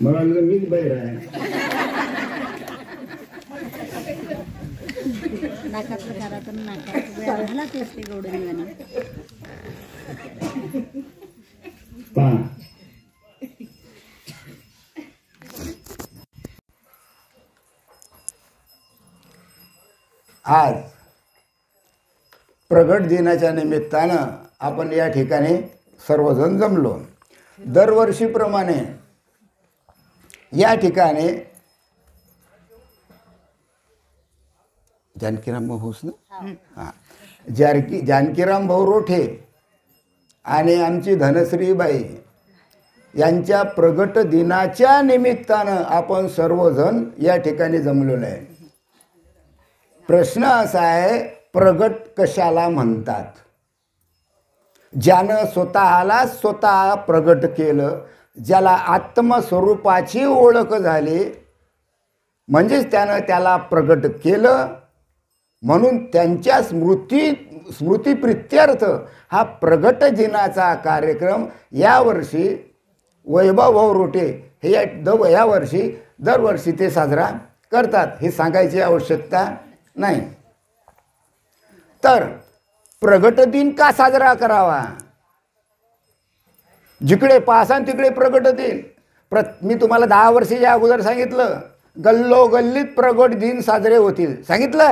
मला मीच बाहेर आहे. नाकातलं करा तर नाकात झाला तेच ते गौड निघाला. आज प्रगट दिनाच्या निमित्तानं आपण या ठिकाणी सर्वजण जमलो. दरवर्षीप्रमाणे या ठिकाणी जानकीराम भाऊस ना हां जानकीराम भाऊ रोठे आणि आमची धनश्रीबाई यांच्या प्रगट दिनाच्या निमित्तानं आपण सर्वजण या ठिकाणी जमलेलो आहे. प्रश्न असा आहे, प्रगट कशाला म्हणतात? ज्यानं स्वतः प्रगट केलं, ज्याला आत्मस्वरूपाची ओळख झाली, म्हणजेच त्यानं त्याला प्रगट केलं, म्हणून त्यांच्या स्मृतीप्रित्यर्थ हा प्रगट दिनाचा कार्यक्रम यावर्षी वैभव भाऊ रोठे हे यावर्षी दरवर्षी ते साजरा करतात. हे सांगायची आवश्यकता नाही. तर प्रगट दिन का साजरा करावा? जिकडे पाहसान तिकडे प्रगट दिन. मी तुम्हाला 10 वर्षाच्या अगोदर सांगितलं, गल्लोगल्लीत प्रगट दिन साजरे होतील. सांगितलं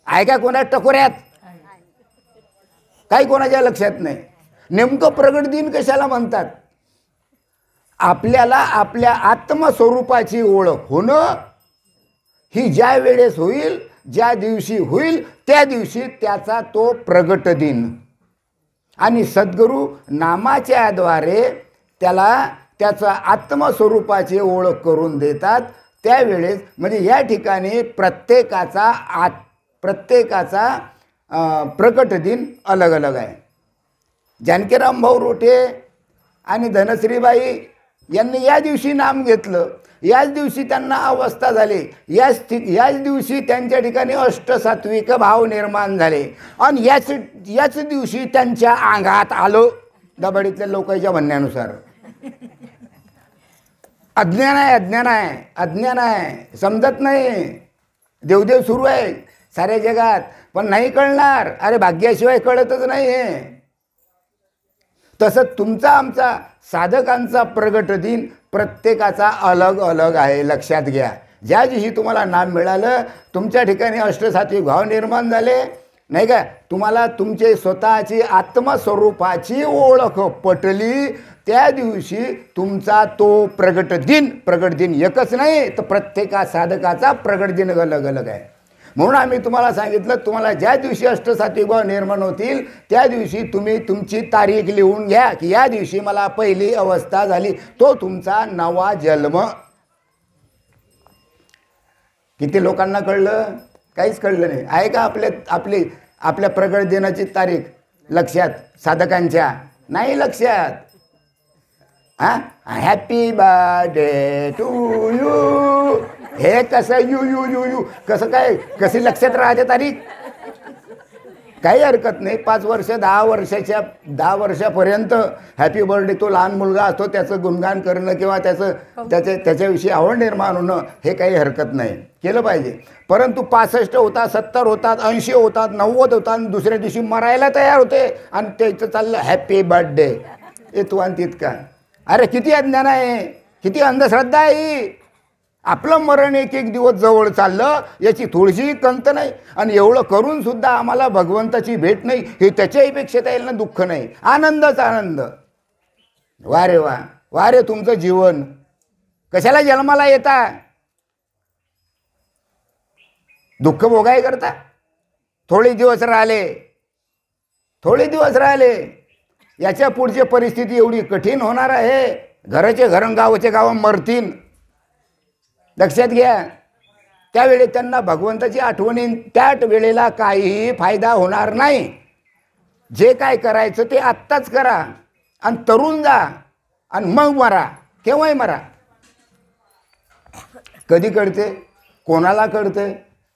आहे का कोणा टकोऱ्यात? काही कोणाच्या लक्षात नाही. नेमकं प्रगट दिन कशाला म्हणतात? आपल्याला आपल्या आत्मस्वरूपाची ओळख होणं ही ज्या वेळेस होईल, ज्या दिवशी होईल, त्या दिवशी त्याचा तो प्रगट दिन. आणि सद्गुरू नामाच्या द्वारे त्याला त्याचा आत्मस्वरूपाची ओळख करून देतात. त्यावेळेस म्हणजे या ठिकाणी प्रत्येकाचा प्रकट दिन अलग अलग आहे. जानकीराम भाऊ रोठे आणि धनश्रीबाई यांनी या दिवशी नाम घेतलं, याच दिवशी त्यांना अवस्था झाली, याच दिवशी त्यांच्या ठिकाणी अष्टसात्विक भाव निर्माण झाले आणि याच दिवशी त्यांच्या अंगात आलं. दबाडीतल्या लोकांच्या म्हणण्यानुसार अज्ञान आहे, समजत नाही. देवदेव सुरू आहे साऱ्या जगात, पण नाही कळणार. अरे भाग्याशिवाय कळतच नाही. हे तसं तुमचा आमचा साधकांचा प्रगट दिन प्रत्येकाचा अलग अलग आहे. लक्षात घ्या. ज्या दिवशी तुम्हाला नाम मिळालं, तुमच्या ठिकाणी अष्टसात्विक भाव निर्माण झाले, नाही का, तुम्हाला तुमचे स्वतःची आत्मस्वरूपाची ओळख पटली, त्या दिवशी तुमचा तो प्रगट दिन एकच नाही, तर प्रत्येका साधकाचा प्रगट दिन अलग अलग आहे. म्हणून आम्ही तुम्हाला सांगितलं, तुम्हाला ज्या दिवशी अष्टसात्विक भाव निर्माण होतील त्या दिवशी तुम्ही तुमची तारीख लिहून घ्या की या दिवशी मला पहिली अवस्था झाली, तो तुमचा नवा जन्म. किती लोकांना कळलं? काहीच कळलं नाही. आहे का आपल्या प्रगट दिनाची तारीख लक्षात? साधकांच्या नाही लक्षात. Happy birthday to you. हे कसं यू कसं काय, कशी लक्षात राहते तारीख? काही हरकत नाही. 5 वर्ष 10 वर्षापर्यंत हॅपी बर्थडे, तो लहान मुलगा असतो त्याचं गुणगान करणं किंवा त्याच्याविषयी आवड निर्माण होणं, हे काही हरकत नाही, केलं पाहिजे. परंतु 65 होतात, 70 होतात, 80 होतात, 90 होतात आणि दुसऱ्या दिवशी मरायला तयार होते आणि त्याचं चाललं हॅपी बर्थडे. येतो आणि तितका. अरे किती अज्ञान आहे, किती अंधश्रद्धा आहे. आपलं मरण एक दिवस जवळ चाललं याची थोडीशी कंत नाही, आणि एवढं करून सुद्धा आम्हाला भगवंताची भेट नाही, हे त्याच्याहीपेक्षा त्याला दुःख नाही, आनंदच आनंद. वा रे वा, वा रे तुमचं जीवन. कशाला जन्माला येता? दुःख भोगाय करता? थोडे दिवस राहिले, याच्या पुढची परिस्थिती एवढी कठीण होणार आहे. घराचे घरं, गावाचे गाव मरतील. लक्षात घ्या. त्यावेळी त्यांना भगवंताची आठवण येईल, त्याच वेळेला काहीही फायदा होणार नाही. जे काय करायचं ते आत्ताच करा आणि तरुण जा आणि मग मरा. केव्हाही मरा. कधी कळते? कोणाला कळते?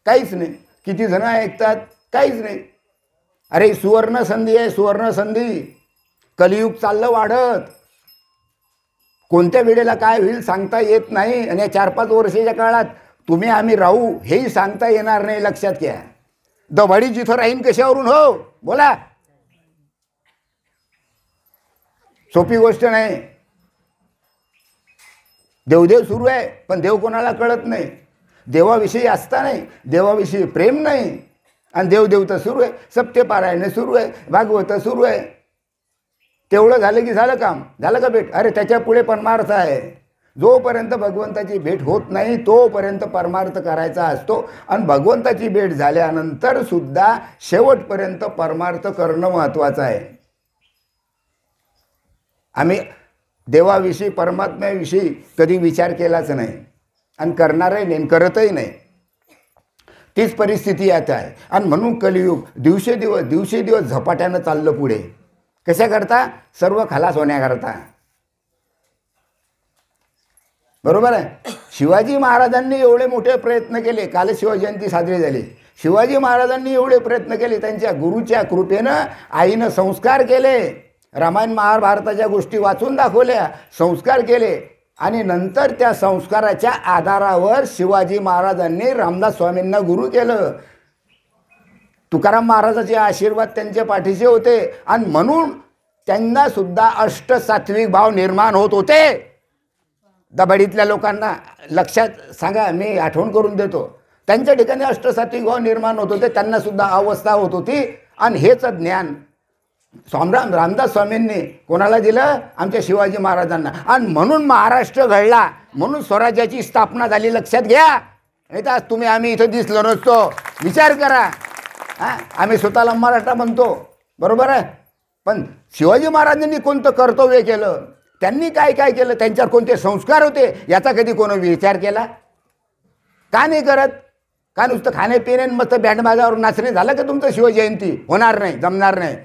काहीच नाही. किती जण ऐकतात? काहीच नाही. अरे सुवर्ण संधी आहे, सुवर्ण संधी. कलियुग चाललं वाढत. कोणत्या वेळेला काय होईल सांगता येत नाही. आणि या 4-5 वर्षाच्या काळात तुम्ही आम्ही राहू हेही सांगता येणार नाही. लक्षात घ्या. दबाडी जिथं राहीन कशावरून हो बोला. सोपी गोष्ट नाही. देवदेव सुरू आहे पण देव कोणाला कळत नाही. देवाविषयी आस्था नाही, देवाविषयी प्रेम नाही. आणि देवदेव तर सुरू आहे, सत्यपारायण सुरू आहे, भागवत सुरू आहे. तेवढं झालं की झालं काम, झालं का भेट. अरे त्याच्या पुढे परमार्थ आहे. जोपर्यंत भगवंताची भेट होत नाही तोपर्यंत परमार्थ करायचा असतो. आणि भगवंताची भेट झाल्यानंतर सुद्धा शेवटपर्यंत परमार्थ करणं महत्त्वाचं आहे. आम्ही देवाविषयी परमात्म्याविषयी कधी विचार केलाच नाही आणि करणारही नाही, करतही नाही. तीच परिस्थिती आता आहे. आणि म्हणून कलियुग दिवसेदिवस झपाट्यानं चाललं पुढे. कशाकरता? सर्व खलास होण्याकरता. बरोबर आहे. शिवाजी महाराजांनी एवढे मोठे प्रयत्न केले. काल शिवजयंती साजरी झाली. शिवाजी महाराजांनी एवढे प्रयत्न केले. त्यांच्या गुरुच्या कृपेनं आईनं संस्कार केले. रामायण महाभारताच्या गोष्टी वाचून दाखवल्या, संस्कार केले. आणि नंतर त्या संस्काराच्या आधारावर शिवाजी महाराजांनी रामदास स्वामींना गुरु केलं. तुकाराम महाराजाचे आशीर्वाद त्यांच्या पाठीशी होते. आणि म्हणून त्यांना सुद्धा अष्टसात्विक भाव निर्माण होत होते. दबाडीतल्या लोकांना लक्षात सांगा, मी आठवण करून देतो. त्यांच्या ठिकाणी अष्टसात्विक भाव निर्माण होत होते. त्यांना सुद्धा अवस्था होत होती. आणि हेच ज्ञान रामदास स्वामींनी कोणाला दिलं? आमच्या शिवाजी महाराजांना. आणि म्हणून महाराष्ट्र घडला, म्हणून स्वराज्याची स्थापना झाली. लक्षात घ्या. नाही तर आज आम्ही इथं दिसलो नसतो. विचार करा. आम्ही स्वतःला मराठा म्हणतो, बरोबर आहे. पण शिवाजी महाराजांनी कोणतं कर्तव्य केलं, त्यांनी काय काय केलं, त्यांच्यावर कोणते संस्कार होते, याचा कधी कोणी विचार केला? का नाही करत? का नुसतं खाणे पिणे मस्त बँडबाजावर नाचणे झालं का तुमचं शिवजयंती? होणार नाही, जमणार नाही.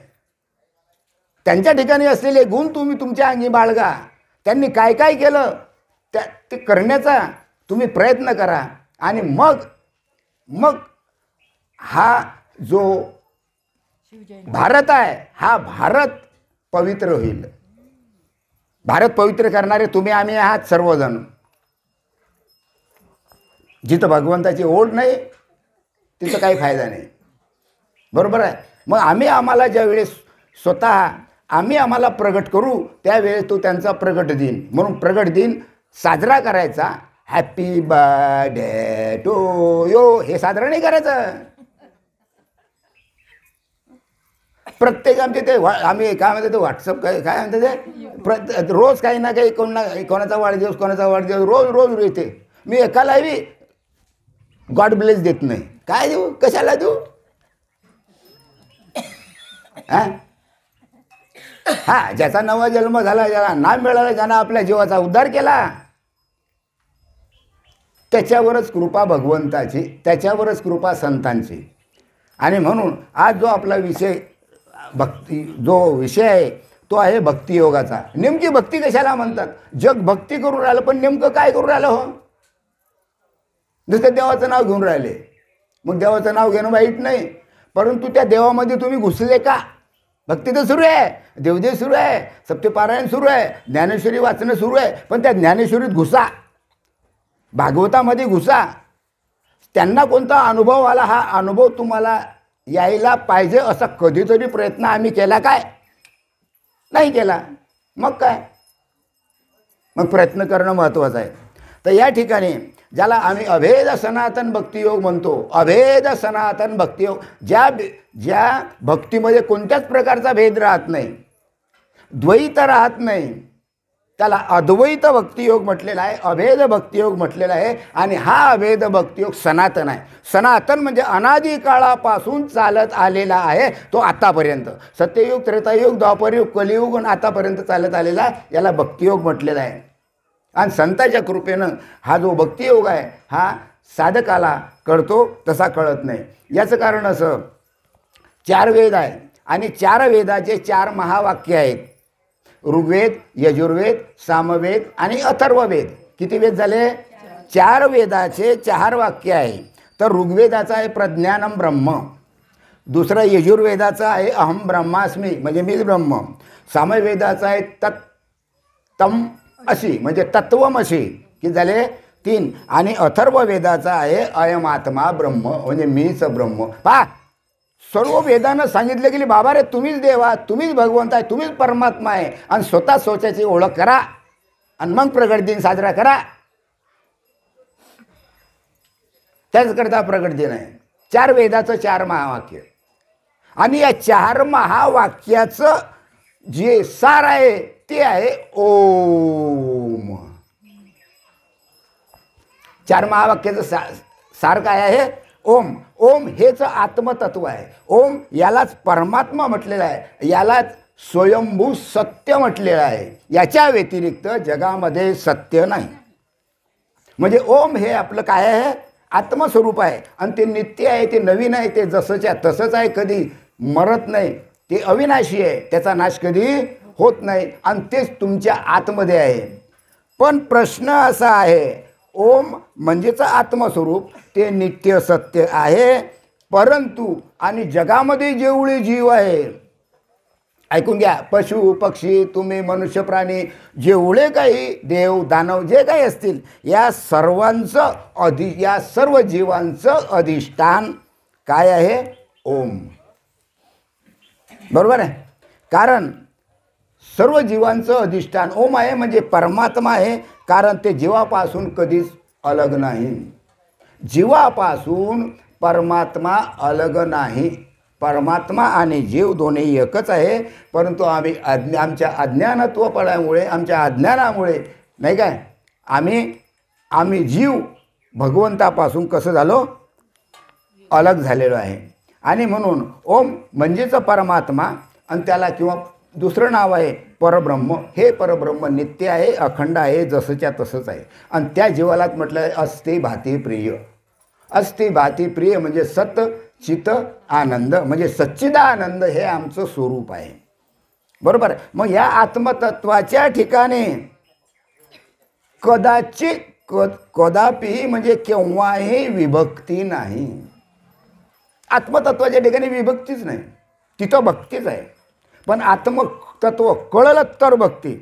त्यांच्या ठिकाणी असलेले गुण तुम्ही तुमच्या अंगी बाळगा. त्यांनी काय काय केलं ते करण्याचा तुम्ही प्रयत्न करा. आणि मग हा जो भारत आहे, हा भारत पवित्र होईल. भारत पवित्र करणारे तुम्ही आम्ही आहात सर्वजण. जिथं भगवंताची ओढ नाही तिथं काही फायदा नाही. बरोबर आहे. मग आम्हाला ज्या वेळेस स्वतः आम्हाला प्रगट करू त्यावेळेस तो त्यांचा प्रगट दिन म्हणून प्रगट दिन साजरा करायचा. हॅपी बर्थडे टू यू हे साजरा नाही करायचं. प्रत्येक आमचे ते आम्ही काय म्हणते ते व्हॉट्सअप काय म्हणते ते रोज काही ना काही कोणाचा वाढदिवस रोज येते. मी एकालाही गॉड ब्लेस देत नाही. काय देऊ, कशाला देऊ? हा ज्याचा नवा जन्म झाला, ज्याला नाम मिळाला, ज्यानं आपल्या जीवाचा उद्धार केला, त्याच्यावरच कृपा भगवंताची, त्याच्यावरच कृपा संतांची. आणि म्हणून आज जो आपला विषय जो विषय आहे तो आहे भक्तियोगाचा. नेमकी भक्ती कशाला म्हणतात? जग भक्ती करून राहिलं पण नेमकं काय करून राहिलं हो? नुसतं देवाचं नाव घेऊन राहिले. मग देवाचं नाव घेणं वाईट नाही, परंतु त्या देवामध्ये तुम्ही घुसले का? भक्ती तर सुरू आहे, देवदेव सुरू आहे, सत्यपारायण सुरू आहे, ज्ञानेश्वरी वाचणं सुरू आहे. पण त्या ज्ञानेश्वरीत घुसा, भागवतामध्ये घुसा. त्यांना कोणता अनुभव आला, हा अनुभव तुम्हाला यायला पाहिजे असा कधीतरी प्रयत्न आम्ही केला काय? नाही केला. मग काय? मग प्रयत्न करणं महत्त्वाचं आहे. तर या ठिकाणी ज्याला आम्ही अभेद सनातन भक्तियोग म्हणतो, अभेद सनातन भक्तियोग, ज्या भक्तीमध्ये कोणत्याच प्रकारचा भेद राहत नाही, द्वैत राहत नाही, त्याला अद्वैत भक्तियोग म्हटलेला आहे, अभेद भक्तियोग म्हटलेला आहे. आणि हा अभेद भक्तियोग सनातन आहे. सनातन म्हणजे अनादी काळापासून चालत आलेला आहे तो आतापर्यंत. सत्ययुग, त्रेतायुग, द्वापरयुग, कलियुग आणि आतापर्यंत चालत आलेला याला भक्तियोग म्हटलेला आहे. आणि संतांच्या कृपेनं हा जो भक्तियोग आहे हा साधकाला कळतो, तसा कळत नाही. याचं कारण असं, 4 वेद आहे आणि 4 वेदाचे 4 महावाक्य आहेत. ऋग्वेद, यजुर्वेद, सामवेद आणि अथर्ववेद. किती वेद झाले? 4 वेदाचे 4 वाक्य आहे. तर ऋग्वेदाचा आहे प्रज्ञानम ब्रह्म, दुसरा यजुर्वेदाचा आहे अहम ब्रह्मास्मी म्हणजे मीच ब्रह्म. सामवेदाचा आहे तम अशी म्हणजे तत्वमशी की झाले 3. आणि अथर्व वेदाचा आहे अयम आत्मा ब्रह्म म्हणजे मीच ब्रह्म. पहा सर्व वेदानं सांगितलं की बाबा रे तुम्हीच देवा, तुम्हीच भगवंत आहे, तुम्हीच परमात्मा आहे आणि स्वतः स्वतःची ओळख करा आणि मग प्रगट दिन साजरा करा. त्याच करता प्रगट दिन आहे. 4 वेदाचं 4 महावाक्य आणि या 4 महावाक्याचं जे सार आहे ते आहे ओम. 4 महावाक्याचं सार काय आहे? ओम. ओम हेच आत्मतत्व आहे. ओम यालाच परमात्मा म्हटलेलं आहे, यालाच स्वयंभू सत्य म्हटलेलं आहे. याच्या व्यतिरिक्त जगामध्ये सत्य नाही. म्हणजे ओम हे आपलं काय आहे? आत्मस्वरूप आहे आणि ते नित्य आहे, ते नवीन आहे, ते जसंच्या तसंच आहे, कधी मरत नाही, ते अविनाशी आहे, त्याचा नाश कधी होत नाही आणि तेच तुमच्या आतमध्ये आहे. पण प्रश्न असा आहे, ओम म्हणजेच आत्मस्वरूप ते नित्य सत्य आहे, परंतु आणि जगामध्ये जेवढे जीव आहे, ऐकून घ्या, पशु पक्षी तुम्ही मनुष्य प्राणी जेवढे काही देव दानव जे काही असतील या सर्वांचं या सर्व जीवांचं अधिष्ठान काय आहे? ओम. बरोबर आहे. कारण सर्व जीवांचं अधिष्ठान ओम आहे म्हणजे परमात्मा आहे. कारण ते जीवापासून कधीच अलग नाही. जीवापासून परमात्मा अलग नाही. परमात्मा आणि जीव दोन्ही एकच आहे. परंतु आमच्या अज्ञानत्वपणामुळे, आमच्या अज्ञानामुळे नाही काय आम्ही जीव भगवंतापासून कसं झालो? अलग झालेलो आहे. आणि म्हणून ओम म्हणजेच परमात्मा आणि त्याला किंवा दुसरं नाव आहे परब्रह्म. हे परब्रह्म नित्य आहे, अखंड आहे, जसंच्या तसंच आहे. आणि त्या जीवालाच म्हटलं आहे अस्ति भाती प्रिय. अस्ति भाती प्रिय म्हणजे सत चित आनंद म्हणजे सच्चिदानंद हे आमचं स्वरूप आहे. बरोबर. मग या आत्मतत्वाच्या ठिकाणी कदापि म्हणजे केव्हाही विभक्ती नाही. आत्मतत्वाच्या ठिकाणी विभक्तीच नाही, तिथं भक्तीच आहे. पण आत्मतत्व कळलं तर भक्ती,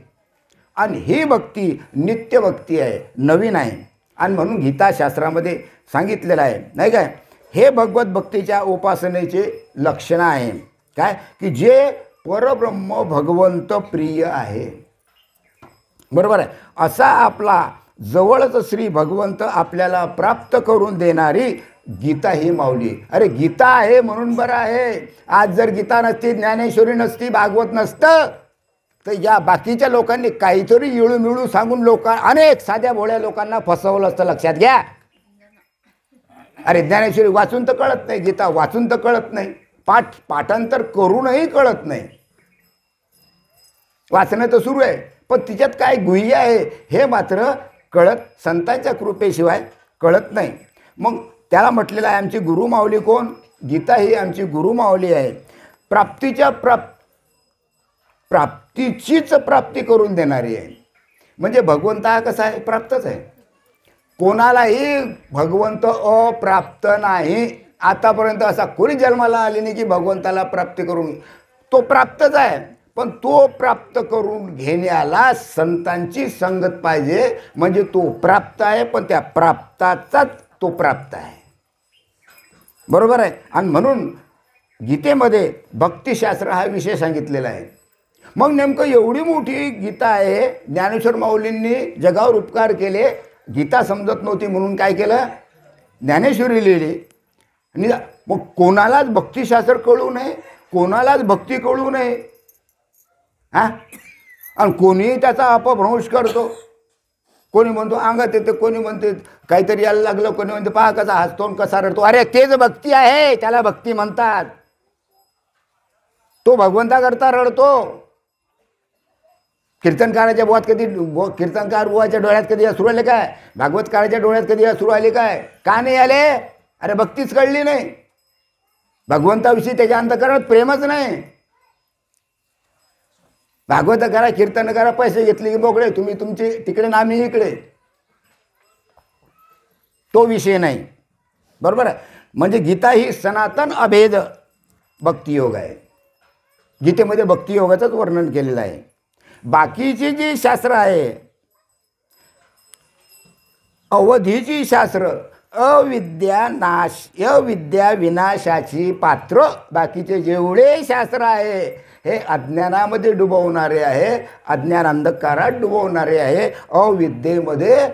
आणि ही भक्ती नित्य भक्ती आहे, नवीन आहे. आणि म्हणून गीताशास्त्रामध्ये सांगितलेलं आहे नाही काय, हे भगवत भक्तीच्या उपासनेचे लक्षण आहे काय, की जे परब्रह्म भगवंत प्रिय आहे. बरोबर आहे. असा आपला जवळच श्री भगवंत आपल्याला प्राप्त करून देणारी गीता ही माऊली. अरे गीता आहे म्हणून बरं आहे. आज जर गीता नसती, ज्ञानेश्वरी नसती, भागवत नसतं, तर या बाकीच्या लोकांनी काहीतरी इळूमिळू सांगून अनेक साध्या भोळ्या लोकांना फसवलं असतं. लक्षात घ्या. अरे ज्ञानेश्वरी वाचून तर कळत नाही, गीता वाचून तर कळत नाही, पाठांतर करूनही कळत नाही. वाचणं तर सुरू आहे पण तिच्यात काय गुह्य आहे हे मात्र कळत, संतांच्या कृपेशिवाय कळत नाही. मग त्याला म्हटलेलं आहे आमची गुरुमाऊली कोण? गीता ही आमची गुरुमाऊली आहे. प्राप्तीचीच प्राप्ती करून देणारी आहे. म्हणजे भगवंत हा कसा आहे? प्राप्तच आहे. कोणालाही भगवंत अप्राप्त नाही. आतापर्यंत असा कोणी जन्माला आले नाही की भगवंताला प्राप्ती करून, तो प्राप्तच आहे. पण तो प्राप्त करून घेण्याला संतांची संगत पाहिजे. म्हणजे तो प्राप्त आहे पण त्या प्राप्ताचाच तो प्राप्त आहे. बरोबर आहे. आणि म्हणून गीतेमध्ये भक्तिशास्त्र हा विषय सांगितलेला आहे. मग नेमकं एवढी मोठी गीता आहे, ज्ञानेश्वर माऊलींनी जगावर उपकार केले. गीता समजत नव्हती म्हणून काय केलं? ज्ञानेश्वरी लिहिली. आणि मग कोणालाच भक्तिशास्त्र कळू नये, कोणालाच भक्ती कळू नये. आणि कोणीही त्याचा अपभ्रंश करतो. कोणी म्हणतो अंगात येते, कोणी म्हणते काहीतरी यायला लागलं, कोणी म्हणते पहा कसा हसतो कसा रडतो. अरे तेच भक्ती आहे, त्याला भक्ती म्हणतात. तो भगवंताकरता रडतो. कीर्तनकाराच्या बुवात कधी कीर्तनकार बुवाच्या डोळ्यात कधी अश्रू आले काय? भागवतकाराच्या डोळ्यात कधी अश्रू आले काय? का नाही आले? अरे भक्तीच कळली नाही. भगवंताविषयी त्याच्या अंतःकरणात प्रेमच नाही. भागवत करा, कीर्तन करा, पैसे घेतले की मोकळे, तुम्ही तुमचे तिकडे ना आम्ही इकडे. तो विषय नाही. बरोबर आहे. म्हणजे गीता ही सनातन अभेद भक्तियोग आहे. गीतेमध्ये भक्तियोगाचंच वर्णन केलेलं आहे. बाकीची जी शास्त्र आहे, अवधीची शास्त्र, अविद्या विनाशाची पात्र, बाकीचे जेवढे शास्त्र आहे हे अज्ञानामध्ये डुबवणारे आहे, अज्ञान अंधकारात डुबवणारे आहे, अविद्येमध्ये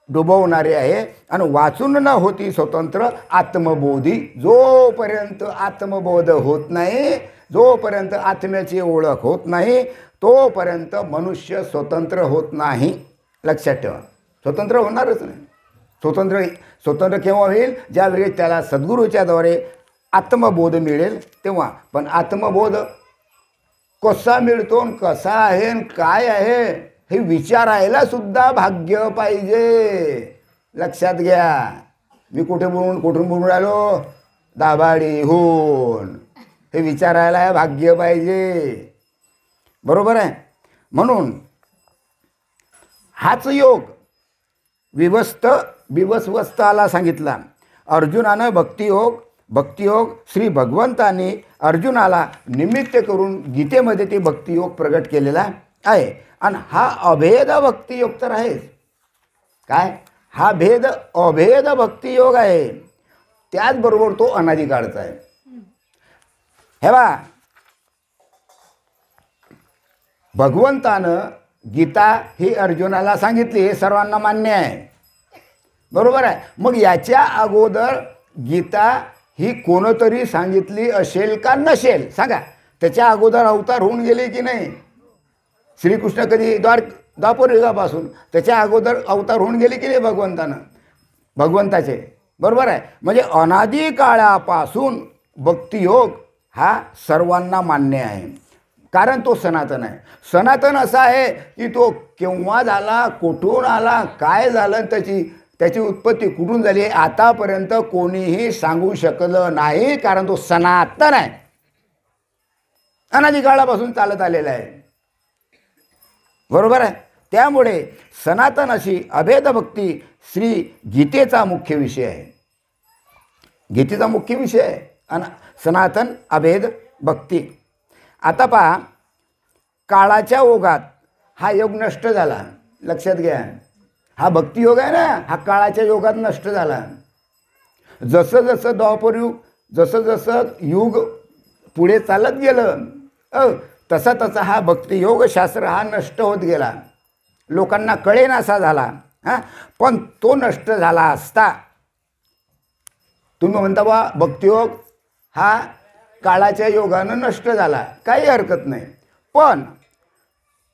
डुबवणारे आहे. आणि वाचून न होती स्वतंत्र आत्मबोधी. जोपर्यंत आत्मबोध होत नाही, जोपर्यंत आत्म्याची ओळख होत नाही, तोपर्यंत मनुष्य स्वतंत्र होत नाही. लक्षात ठेवा, स्वतंत्र होणारच नाही. स्वतंत्र केव्हा होईल? ज्यावेळी त्याला सद्गुरूच्या द्वारे आत्मबोध मिळेल तेव्हा. पण आत्मबोध कसा मिळतो, कसा आहे आणि काय आहे हे विचारायला सुद्धा भाग्य पाहिजे. लक्षात घ्या, मी कुठून बोलून राहिलो? दाभाडीहून. हे विचारायला भाग्य पाहिजे. बरोबर आहे. म्हणून हाच योग विवस्वस्ताला सांगितला. अर्जुनानं भक्तियोग श्री भगवंतांनी अर्जुनाला निमित्त करून गीतेमध्ये ते भक्तियोग प्रगट केलेला आहे. आणि हा अभेद भक्तियोग तर आहेच. काय? हा अभेद भक्तियोग आहे. त्याचबरोबर तो अनादिकाळचा आहे. हे बा, भगवंतानं गीता ही अर्जुनाला सांगितली, हे सर्वांना मान्य आहे. बरोबर आहे. मग याच्या अगोदर गीता ही कोणतरी सांगितली असेल का नसेल? सांगा. त्याच्या अगोदर अवतार होऊन गेले की नाही? श्रीकृष्ण कधी द्वापर युगापासून त्याच्या अगोदर अवतार होऊन गेले की नाही भगवंताचे? बरोबर आहे. म्हणजे अनादी काळापासून भक्तियोग हा सर्वांना मान्य आहे. कारण तो सनातन आहे. सनातन असा आहे की तो केव्हा झाला, कुठून आला, काय झालं, त्याची उत्पत्ती कुठून झाली आहे आतापर्यंत कोणीही सांगू शकलं नाही. कारण तो सनातन आहे, अनादी काळापासून चालत आलेला आहे. बरोबर आहे. त्यामुळे सनातन अशी अभेद भक्ती श्री गीतेचा मुख्य विषय आहे. गीतेचा मुख्य विषय आहे सनातन अभेद भक्ती. आता पहा, काळाच्या ओघात हा योग नष्ट झाला. लक्षात घ्या, हा भक्तियोग आहे ना, हा काळाच्या योगात नष्ट झाला. जसं जसं द्वापरयुग, जसं युग पुढे चालत गेलं तसा हा भक्तियोग शास्त्र हा नष्ट होत गेला. लोकांना कळेनासा झाला. पण तो नष्ट झाला असता, तुम्ही म्हणता बा भक्तियोग हा काळाच्या योगानं नष्ट झाला, काही हरकत नाही. पण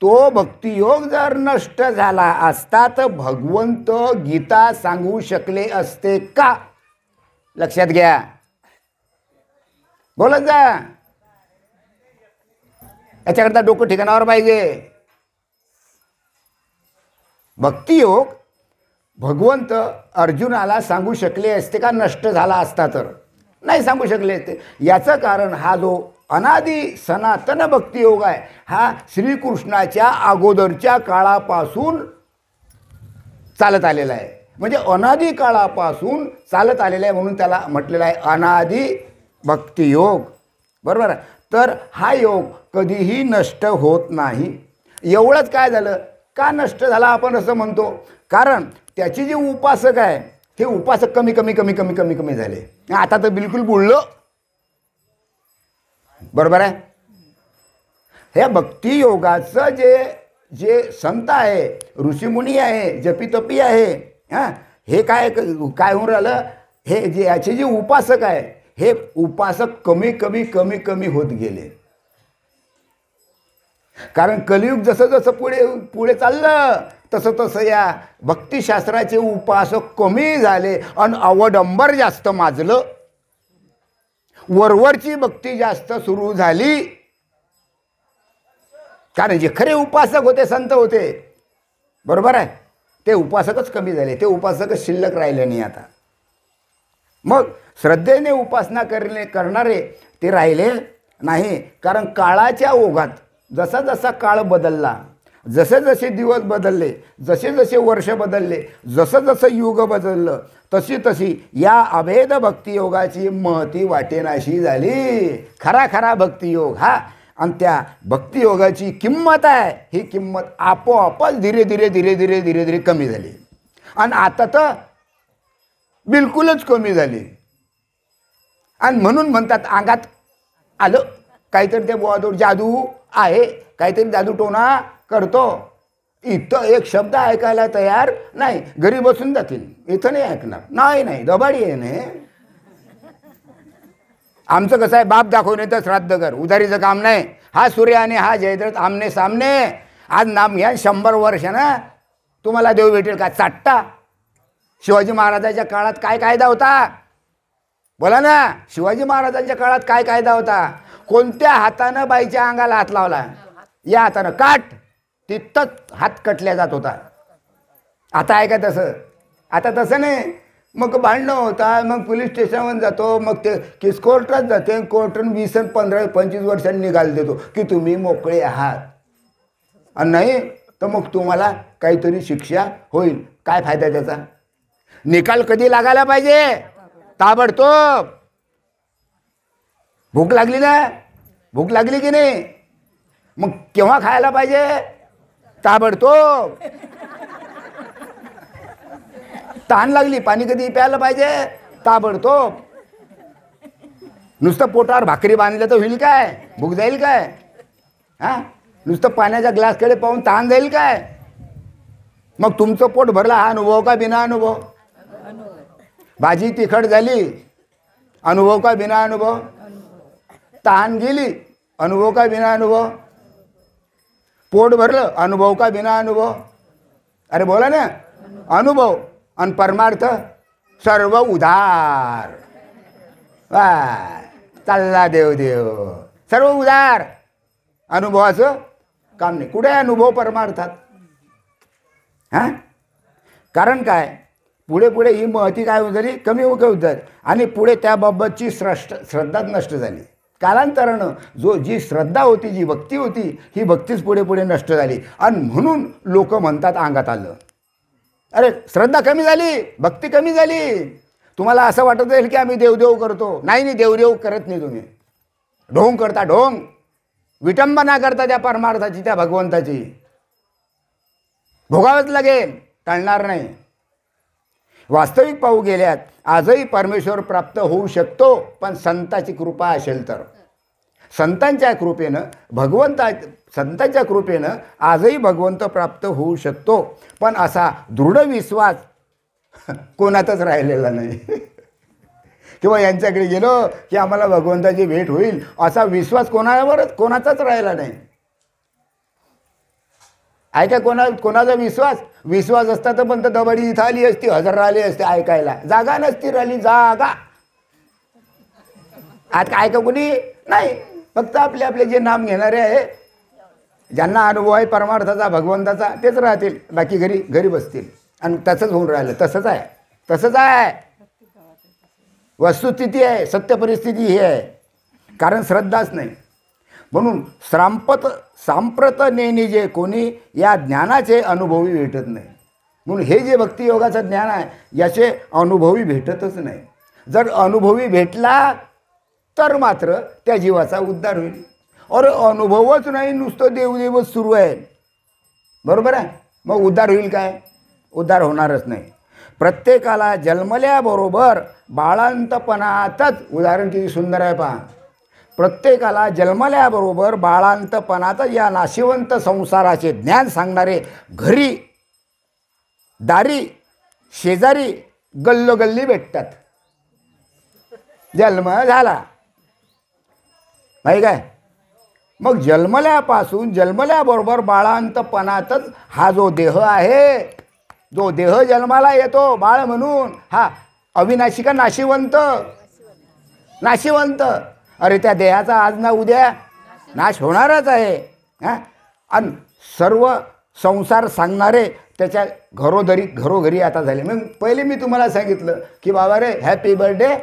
तो भक्तियोग जर नष्ट झाला असता तर भगवंत गीता सांगू शकले असते का? लक्षात घ्या, बोलत जा. याच्याकरता डोकं ठिकाणावर पाहिजे. भक्तियोग भगवंत अर्जुनाला सांगू शकले असते का नष्ट झाला असता तर? नाही सांगू शकले असते. याचं कारण हा जो अनादी सनातन भक्तियोग आहे हा श्रीकृष्णाच्या अगोदरच्या काळापासून चालत आलेला आहे. म्हणजे अनादी काळापासून चालत आलेला आहे, म्हणून त्याला म्हटलेलं आहे अनादी भक्तियोग. बरोबर आहे. तर हा योग कधीही नष्ट होत नाही. एवढंच काय झालं, का नष्ट झाला आपण असं म्हणतो? कारण त्याचे जे उपासक आहे ते उपासक कमी कमी झाले. आता तर बिलकुल बुडलं. बरोबर आहे. हे भक्तियोगाचं जे संत आहे, ऋषीमुनी आहे, जपीतपी आहे, हे काय होऊन राहिलं, हे जे याचे जे उपासक आहे हे उपासक कमी कमी होत गेले. कारण कलियुग जसं पुढे चाललं तसं या भक्तिशास्त्राचे उपासक कमी झाले आणि अवडंबर जास्त माजलं. वरवरची भक्ती जास्त सुरू झाली. कारण जे खरे उपासक होते, संत होते, बरोबर आहे, ते उपासकच कमी झाले. ते उपासकच शिल्लक राहिले नाही आता. मग श्रद्धेने उपासना करणारे ते राहिले नाही. कारण काळाच्या ओघात जसा काळ बदलला, जसे जसे दिवस बदलले, जसे जसे वर्ष बदलले, जसं जसं युग बदललं, तशी तशी या अभेद भक्तियोगाची महती वाटेनाशी झाली. खरा खरा भक्तियोग हा, आणि त्या भक्तियोगाची किंमत आहे, ही किंमत आपोआपच धीरे धीरे धीरे धीरे धीरे धीरे कमी झाली. आणि आता तर बिलकुलच कमी झाली. आणि म्हणून म्हणतात अंगात आलं काहीतरी, ते बुवादोड जादू आहे, काहीतरी जादू टोना करतो. इथं एक शब्द ऐकायला तयार नाही, घरी बसून जातील, इथं नाही ऐकणार. नाही दबाडी आहे नाही. आमचं कसं आहे, बाप दाखवणे तर श्राद्ध कर, उधारीचं काम नाही. हा सूर्य आणि हा जयद्रथ आमने सामने. आज नाम घ्या, 100 वर्ष ना तुम्हाला देव भेटेल का चाटता. शिवाजी महाराजांच्या काळात काय कायदा होता, बोला ना. शिवाजी महाराजांच्या काळात काय कायदा होता. कोणत्या हातानं बाईच्या अंगाला हात लावला, या हातानं काट, तिथंच हात कटल्या जात होता. आता आहे का तसं? आता तसं नाही. मग भांडणं होता, मग पोलीस स्टेशनवर जातो, मग ते केस कोर्टात जाते, कोर्टानं 20 आणि 15 25 वर्षांनी निकाल देतो की तुम्ही मोकळे आहात. आणि नाही तर मग तुम्हाला काहीतरी शिक्षा होईल. काय फायदा त्याचा? निकाल कधी लागायला पाहिजे? ताबडतोब. भूक लागली ना, भूक लागली की नाही, मग केव्हा खायला पाहिजे? ताबडतोब. तहान लागली, पाणी कधी प्यायला पाहिजे? ताबडतोब. नुसतं पोटावर भाकरी बांधलं तर होईल काय? भूक जाईल काय? हा, नुसतं पाण्याच्या ग्लासकडे पाहून तहान जाईल काय? मग तुमचं पोट भरला, हा अनुभव का बिना अनुभव? भाजी तिखट झाली, अनुभव का बिना अनुभव? तहान गेली, अनुभव का बिना अनुभव? पोट भरलं, अनुभव का बिना अनुभव? अरे बोला ना, अनुभव. आणि परमार्थ सर्व उधार. वा, चालला देव देव, सर्व उधार. अनुभवाचं काम नाही. कुठे अनुभव परमार्थात? हां, कारण काय, पुढे पुढे ही महती काय होत झाली, कमी होत झाली. आणि पुढे त्याबाबतची श्रद्धा नष्ट झाली. कालांतरानं जी श्रद्धा होती, जी भक्ती होती, ही भक्तीच पुढे पुढे नष्ट झाली. आणि म्हणून लोक म्हणतात अंगात आलं. अरे श्रद्धा कमी झाली, भक्ती कमी झाली. तुम्हाला असं वाटत जाईल की आम्ही देवदेव करतो. नाही, देवदेव करत नाही तुम्ही, ढोंग करता, ढोंग. विटंबना करता त्या परमार्थाची, त्या भगवंताची. भोगावंच लागेल, टळणार नाही. वास्तविक पाहू गेल्यात आजही परमेश्वर प्राप्त होऊ शकतो, पण संताची कृपा असेल तर. संतांच्या कृपेनं आजही भगवंत प्राप्त होऊ शकतो, पण असा दृढ विश्वास कोणातच राहिलेला नाही. किंवा यांच्याकडे गेलो की आम्हाला भगवंताची भेट होईल, असा विश्वास कोणाचाच राहिला नाही. ऐका, कोणाचा विश्वास असता तर पण दबाडी इथं आली असती, हजर राहिली असते ऐकायला. जागा नसती राहिली, जागा. आता ऐका कोणी नाही, फक्त आपले आपले जे नाम घेणारे आहे, ज्यांना अनुभव आहे परमार्थाचा, भगवंताचा, तेच राहतील. बाकी घरी बसतील. आणि तसंच होऊन राहिलं. तसंच आहे. वस्तुस्थिती आहे, सत्य परिस्थिती ही आहे. कारण श्रद्धाच नाही. म्हणून सांप्रत नेणी जे कोणी या ज्ञानाचे अनुभवी भेटत नाही. म्हणून हे जे भक्तियोगाचं ज्ञान आहे, याचे अनुभवी भेटतच नाही. जर अनुभवी भेटला तर मात्र त्या जीवाचा उद्धार होईल. और अनुभवच नाही, नुसतं देवदेवच सुरू आहे, बरोबर आहे, मग उद्धार होईल काय? उद्धार होणारच नाही. प्रत्येकाला जन्मल्याबरोबर बाळांतपणातच, उदाहरण किती सुंदर आहे पहा. प्रत्येकाला जन्मल्याबरोबर बाळांतपणातच या नाशिवंत संसाराचे ज्ञान सांगणारे घरी, दारी, शेजारी, गल्लोगल्ली भेटतात. जन्म झाला नाही काय, मग जन्मल्याबरोबर बाळांतपणातच हा जो देह आहे, जो देह जन्माला येतो बाळ म्हणून, हा अविनाशी का नाशिवंत? नाशिवंत. अरे त्या देहाचा आज ना उद्या नाश होणारच आहे. हां, आणि सर्व संसार सांगणारे त्याच्या घरोघरी आता झाले. मग पहिले मी तुम्हाला सांगितलं की बाबा रे हॅपी बर्थडे,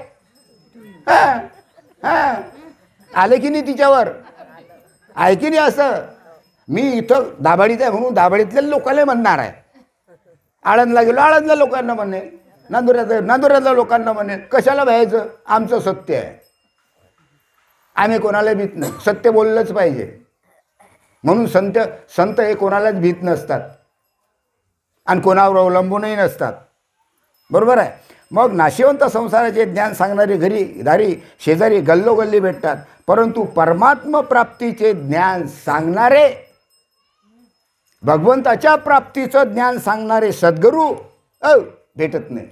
आले की नाही तिच्यावर, आहे की नाही असं? मी इथं दाभाडीत आहे म्हणून दाभाडीतल्या लोकांना म्हणणार आहे. आळंदला गेलो आळंदला लोकांना म्हणणे, नांदुऱ्यातल्या लोकांना म्हणणे. कशाला भ्यायचं? आमचं सत्य आहे, आम्ही कोणाला भीत नाही. सत्य बोललंच पाहिजे म्हणून संत हे कोणालाच भीत नसतात आणि कोणावर अवलंबूनही नसतात. बरोबर आहे. मग नाशिवंत संसाराचे ज्ञान सांगणारे घरी दारी शेजारी गल्लोगल्ली भेटतात, परंतु परमात्म प्राप्तीचे ज्ञान सांगणारे, भगवंताच्या प्राप्तीचं ज्ञान सांगणारे सद्गुरू भेटत नाही.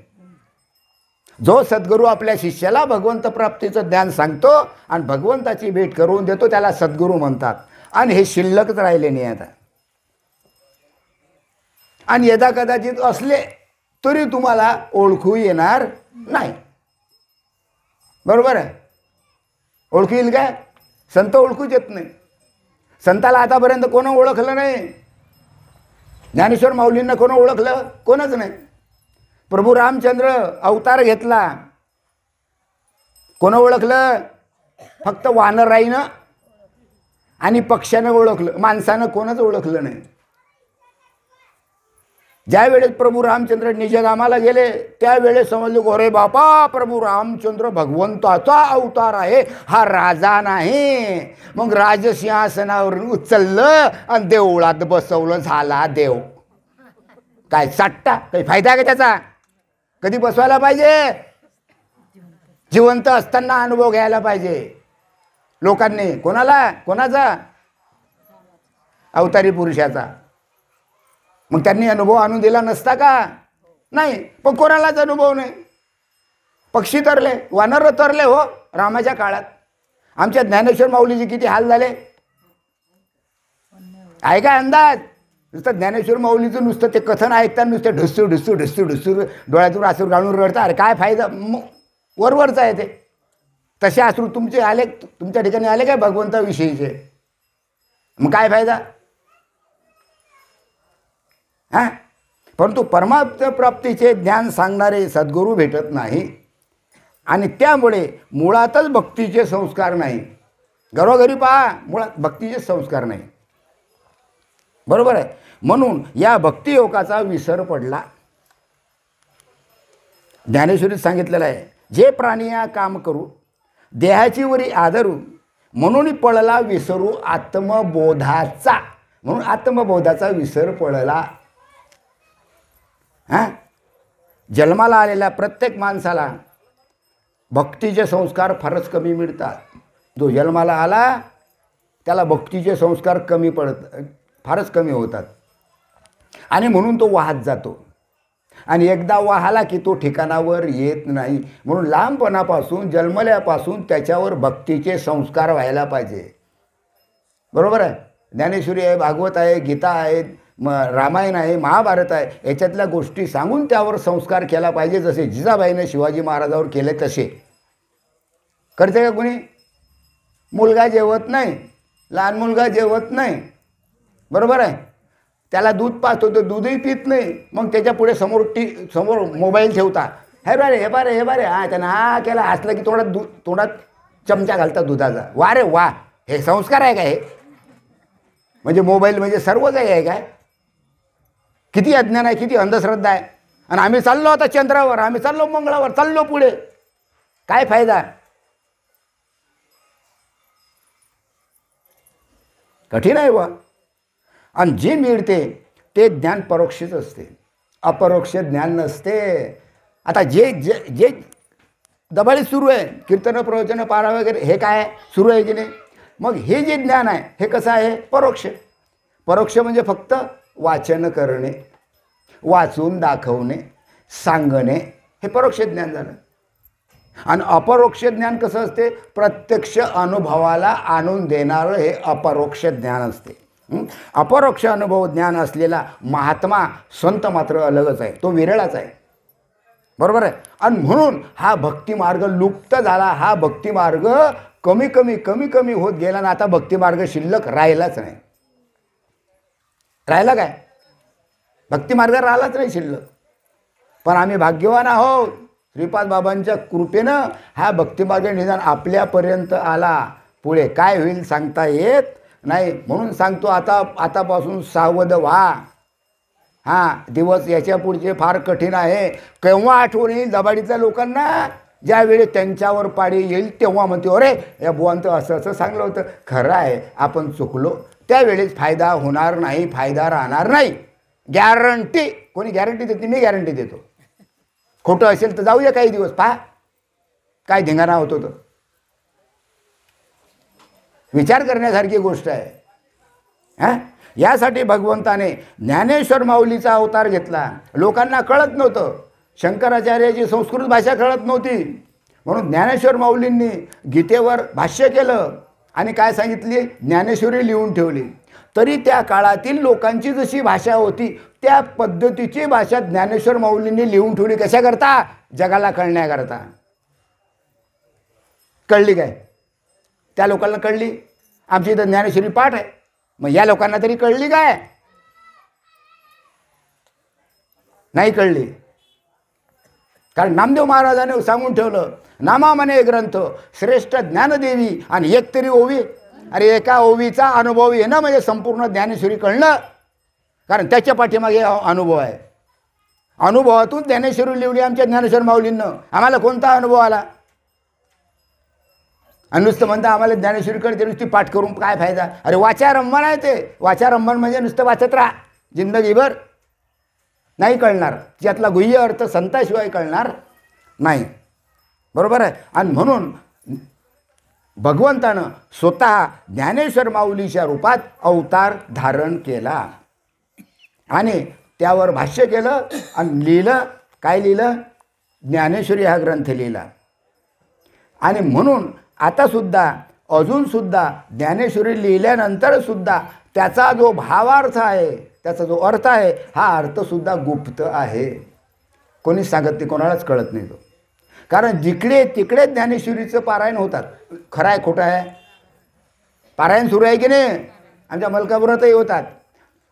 जो सद्गुरू आपल्या शिष्याला भगवंत प्राप्तीचं ज्ञान सांगतो आणि भगवंताची भेट करून देतो त्याला सद्गुरू म्हणतात. आणि हे शिल्लकच राहिले नाही आता. आणि यदा कदाचित असले तरी तुम्हाला ओळखू येणार नाही. बरोबर आहे. ओळखू येईल काय? संत ओळखूच येत नाही. संताला आतापर्यंत कोण ओळखलं नाही. ज्ञानेश्वर माऊलींना कोण ओळखलं? कोणच नाही. प्रभू रामचंद्र अवतार घेतला, कोण ओळखलं? फक्त वानराईनं आणि पक्ष्यानं ओळखलं, माणसानं कोणच ओळखलं नाही. ज्या वेळेस प्रभू रामचंद्र निजधामाला गेले त्यावेळेस समजले गोरे बापा प्रभू रामचंद्र भगवंताचा अवतार आहे, हा राजा नाही. मग राजसिंहासनावरून उचललं आणि देवळात बसवलं, झाला देव. काय साट्टा? काही फायदा का त्याचा? कधी बसवायला पाहिजे? जिवंत असताना अनुभव घ्यायला पाहिजे लोकांनी. कोणाला? कोणाचा? अवतारी पुरुषाचा. मग त्यांनी अनुभव आणून दिला नसता का? नाही. पण कोणालाच अनुभव नाही. पक्षी तरले, वानर तरले हो रामाच्या काळात. आमच्या ज्ञानेश्वर माऊलीचे किती हाल झाले आहे का अंदाज? नुसतं ज्ञानेश्वर माऊलीचं नुसतं ते कथन ऐकताना नुसतं ढुसूर ढुसूर ढुसूर ढुसूर डोळ्यातून आसूर घालून रडता. अरे काय फायदा? वरवरचं आहे ते. तसे अश्रू तुमचे आले, तुमच्या ठिकाणी आले काय भगवंताविषयीचे? मग काय फायदा? हां. परंतु परमात्म प्राप्तीचे ज्ञान सांगणारे सद्गुरू भेटत नाही आणि त्यामुळे मुळातच भक्तीचे संस्कार नाही. घरोघरी पहा, मुळात भक्तीचे संस्कार नाही. बरोबर आहे. म्हणून या भक्तियोगाचा विसर पडला. ज्ञानेश्वरीत सांगितलेलं आहे, जे प्राणी या काम करू देहाची वरी आदरू, म्हणून पळला विसरू आत्मबोधाचा. म्हणून आत्मबोधाचा विसर पडला. हां. जन्माला आलेल्या प्रत्येक माणसाला भक्तीचे संस्कार फारच कमी मिळतात. जो जन्माला आला त्याला भक्तीचे संस्कार कमी पडतात, फारच कमी होतात. आणि म्हणून तो वाहत जातो आणि एकदा वाहला की तो ठिकाणावर येत नाही. म्हणून लहानपणापासून जन्मल्यापासून त्याच्यावर भक्तीचे संस्कार व्हायला पाहिजे. बरोबर आहे. ज्ञानेश्वरी आहे, भागवत आहे, गीता आहे, रामायण आहे, महाभारत आहे, याच्यातल्या गोष्टी सांगून त्यावर संस्कार केला पाहिजे. जसे जिजाबाईने शिवाजी महाराजावर केले तसे. करते का कोणी? मुलगा जेवत नाही, लहान मुलगा जेवत नाही. बरोबर आहे. त्याला दूध पाहतो तो दूधही पित नाही. मग त्याच्या पुढे समोर मोबाईल ठेवता. हे बारे हे बारे हे बारे, हां त्यानं हा केला, हसलं की तोंडात चमचा घालतात दुधाचा. वा रे वा, हे संस्कार आहे का? हे म्हणजे मोबाईल म्हणजे सर्व काही आहे काय? किती अज्ञान आहे, किती अंधश्रद्धा आहे. आणि आम्ही चाललो आता चंद्रावर, आम्ही चाललो मंगळावर, चाललो पुढे. काय फायदा? कठीण आहे बा. आणि जे मिळते ते ज्ञान परोक्षच असते, अपरोक्ष ज्ञान नसते. आता जे जे जे दबाळी सुरू आहे, कीर्तन प्रवचन पारा वगैरे, हे काय सुरू आहे की नाही? मग हे जे ज्ञान आहे हे कसं आहे? परोक्ष. परोक्ष म्हणजे फक्त वाचन करणे, वाचून दाखवणे, सांगणे, हे परोक्ष ज्ञान झालं. आणि अपरोक्ष ज्ञान कसं असते? प्रत्यक्ष अनुभवाला आणून देणारं हे अपरोक्ष ज्ञान असते. अपरोक्ष अनुभव ज्ञान असलेला महात्मा संत मात्र अलगच आहे, तो विरळाच आहे. बरोबर आहे. आणि म्हणून हा भक्तिमार्ग लुप्त झाला. हा भक्तिमार्ग कमी कमी कमी कमी होत गेला ना. आता भक्तिमार्ग शिल्लक राहिलाच नाही. राहिला काय? भक्तिमार्ग राहिलाच नाही शिल्लक. पण आम्ही भाग्यवान आहोत. श्रीपाद बाबांच्या कृपेनं हा भक्तिमार्ग निदान आपल्यापर्यंत आला. पुढे काय होईल सांगता येत नाही. म्हणून सांगतो आतापासून सावध व्हा. हां, दिवस याच्या पुढचे फार कठीण आहे. केव्हा आठवण येईल दबाडीतल्या लोकांना? ज्यावेळी त्यांच्यावर पाळी येईल तेव्हा म्हणतो, अरे या बुवांचं असं असं सांगलं होतं, खरं आहे आपण चुकलो. त्यावेळेस फायदा होणार नाही, फायदा राहणार नाही. गॅरंटी. कोणी गॅरंटी देते? मी गॅरंटी देतो. खोटं असेल तर जाऊया काही दिवस, पहा काय धिंगाणा होतो. तर विचार करण्यासारखी गोष्ट आहे. हां, यासाठी भगवंताने ज्ञानेश्वर माऊलीचा अवतार घेतला. लोकांना कळत नव्हतं, शंकराचार्याची संस्कृत भाषा कळत नव्हती, म्हणून ज्ञानेश्वर माऊलींनी गीतेवर भाष्य केलं आणि काय सांगितली? ज्ञानेश्वरी लिहून ठेवली. तरी त्या काळातील लोकांची जशी भाषा होती त्या पद्धतीची भाषा ज्ञानेश्वर माऊलींनी लिहून ठेवली. कशाकरता? जगाला कळण्याकरता. कळली काय? त्या लोकांना कळली. आमची इथं ज्ञानेश्वरी पाठ आहे, मग या लोकांना तरी कळली काय? नाही कळली. कारण नामदेव महाराजांनी सांगून ठेवलं, नामा म्हणे ग्रंथ श्रेष्ठ ज्ञानदेवी आणि एक तरी ओवी. अरे एका ओवीचा अनुभव येणं म्हणजे संपूर्ण ज्ञानेश्वरी कळणं. कारण त्याच्या पाठीमागे अनुभव आहे. अनुभवातून ज्ञानेश्वरी लिहिली आमच्या ज्ञानेश्वर माऊलींनं. आम्हाला कोणता अनुभव आला? आणि नुसतं म्हणता आम्हाला ज्ञानेश्वरी कळते, नुसती पाठ करून काय फायदा? अरे वाचारंभण आहे ते. वाचारंभण म्हणजे नुसतं वाचत राहा जिंदगीभर, नाही कळणार. त्यातला गुह्य अर्थ संताशिवाय कळणार नाही. बरोबर आहे. आणि म्हणून भगवंतानं स्वतः ज्ञानेश्वर माऊलीच्या रूपात अवतार धारण केला आणि त्यावर भाष्य केलं आणि लिहिलं. काय लिहिलं? ज्ञानेश्वरी हा ग्रंथ लिहिला. आणि म्हणून आतासुद्धा अजूनसुद्धा ज्ञानेश्वरी लिहिल्यानंतरसुद्धा त्याचा जो भावार्थ आहे, त्याचा जो अर्थ आहे, हा अर्थसुद्धा गुप्त आहे. कोणीच सांगत नाही, कोणालाच कळत नाही तो. कारण जिकडे तिकडे ज्ञानेश्वरीचं पारायण होतात. खरं आहे खोटं आहे? पारायण सुरू आहे की नाही? आमच्या मलकापुरातही होतात.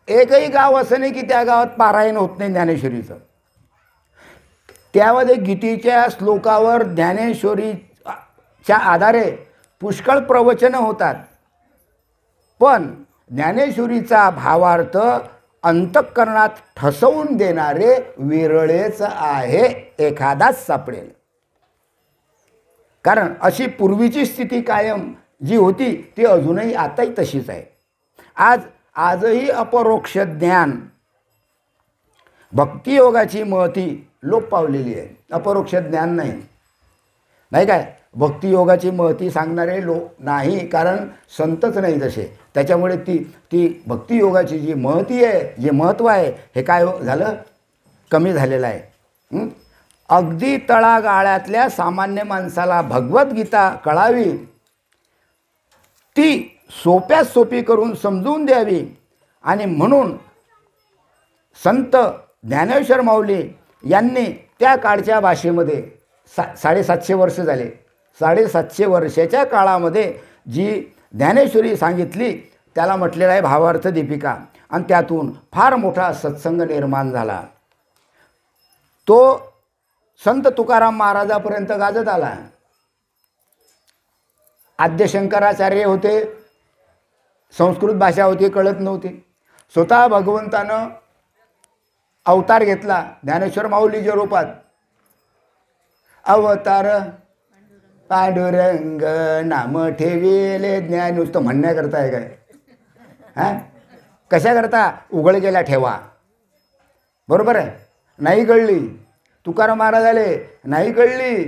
एकही गाव असं नाही की त्या गावात पारायण होत नाही ज्ञानेश्वरीचं. त्यामध्ये गीतेच्या श्लोकावर ज्ञानेश्वरीच्या आधारे पुष्कळ प्रवचनं होतात. पण ज्ञानेश्वरीचा भावार्थ अंतःकरणात ठसवून देणारे विरळेच आहे, एखादाच सापडेल. कारण अशी पूर्वीची स्थिती कायम जी होती ती अजूनही आताही तशीच आहे. आजही अपरोक्ष ज्ञान, भक्तियोगाची महती लोप पावलेली आहे. अपरोक्ष ज्ञान नाही काय? भक्तियोगाची महती सांगणारे लोक नाही, कारण संतच नाही तसे. त्याच्यामुळे ती भक्तियोगाची जी महती आहे, जे महत्त्व आहे, हे काय झालं? कमी झालेलं आहे. अगदी तळागाळातल्या सामान्य माणसाला भगवद्गीता कळावी, ती सोप्यात सोपी करून समजून द्यावी. आणि म्हणून संत ज्ञानेश्वर माऊली यांनी त्या काळच्या भाषेमध्ये 750 वर्ष झाले, 750 वर्षाच्या काळामध्ये जी ज्ञानेश्वरी सांगितली त्याला म्हटलेलं आहे भावार्थ दीपिका. आणि त्यातून फार मोठा सत्संग निर्माण झाला. तो संत तुकाराम महाराजापर्यंत गाजत आला. आद्य शंकराचार्य होते, संस्कृत भाषा होती, कळत नव्हती. स्वतः भगवंतानं अवतार घेतला ज्ञानेश्वर माऊलीच्या रूपात. अवतार पांडुरंग नाम ठेविले ज्ञान. नुसतं म्हणण्याकरता आहे काय? हां, कशाकरता? उघडकेला ठेवा. बरोबर आहे. नाही कळली तुकाराम महाराज आले, नाही कळली.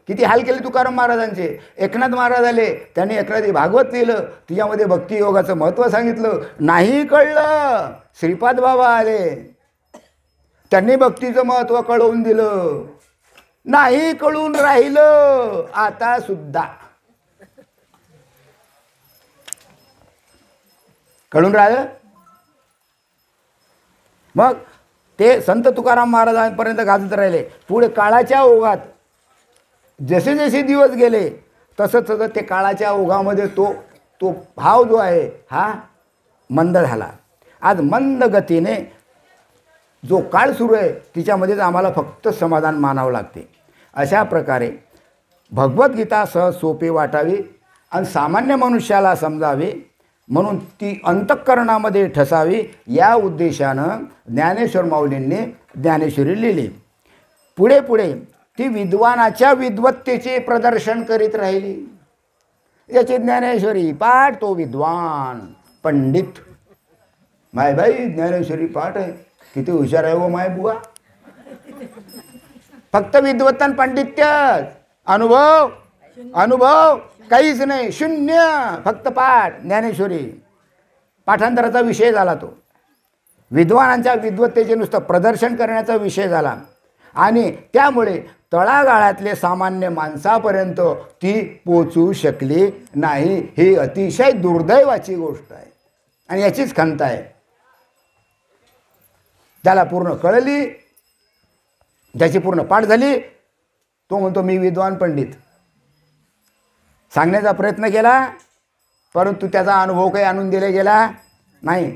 किती हाल केले तुकाराम महाराजांचे. एकनाथ महाराज आले, त्यांनी एकनाथी भागवत लिहिलं, तिच्यामध्ये भक्तियोगाचं महत्त्व सांगितलं, नाही कळलं. श्रीपाद बाबा आले, त्यांनी भक्तीचं महत्त्व कळवून दिलं, नाही कळून राहिलं. आता सुद्धा कळून राहिलं. मग ते संत तुकाराम महाराजांपर्यंत गाजत राहिले. पुढे काळाच्या ओघात जसे जसे दिवस गेले तसं तसं ते काळाच्या ओघामध्ये तो भाव जो आहे हा मंद झाला. आज मंद गतीने जो काळ सुरू आहे तिच्यामध्येच आम्हाला फक्त समाधान मानावं लागते. अशा प्रकारे भगवद्गीता सहज सोपी वाटावी आणि सामान्य मनुष्याला समजावी म्हणून ती अंतःकरणामध्ये ठसावी या उद्देशानं ज्ञानेश्वर माऊलींनी ज्ञानेश्वरी लिहिली. पुढे पुढे ती विद्वानाच्या विद्वत्तेचे प्रदर्शन करीत राहिली. याची ज्ञानेश्वरी पाठ तो विद्वान पंडित. माय बाई ज्ञानेश्वरी पाठ आहे, किती हुशार आहे वो माय बुवा. फक्त विद्वत्तन पंडित्य, अनुभव अनुभव काहीच नाही, शून्य. फक्त पाठ ज्ञानेश्वरी. पाठांतराचा विषय झाला तो. विद्वानांच्या विद्वत्तेचे नुसतं प्रदर्शन करण्याचा विषय झाला आणि त्यामुळे तळागाळातले सामान्य माणसापर्यंत ती पोचू शकली नाही. ही अतिशय दुर्दैवाची गोष्ट आहे आणि याचीच खंत आहे. त्याला पूर्ण कळली, ज्याची पूर्ण पाठ झाली, तो म्हणतो मी विद्वान पंडित. सांगण्याचा प्रयत्न केला परंतु त्याचा अनुभव काही आणून दिला गेला नाही.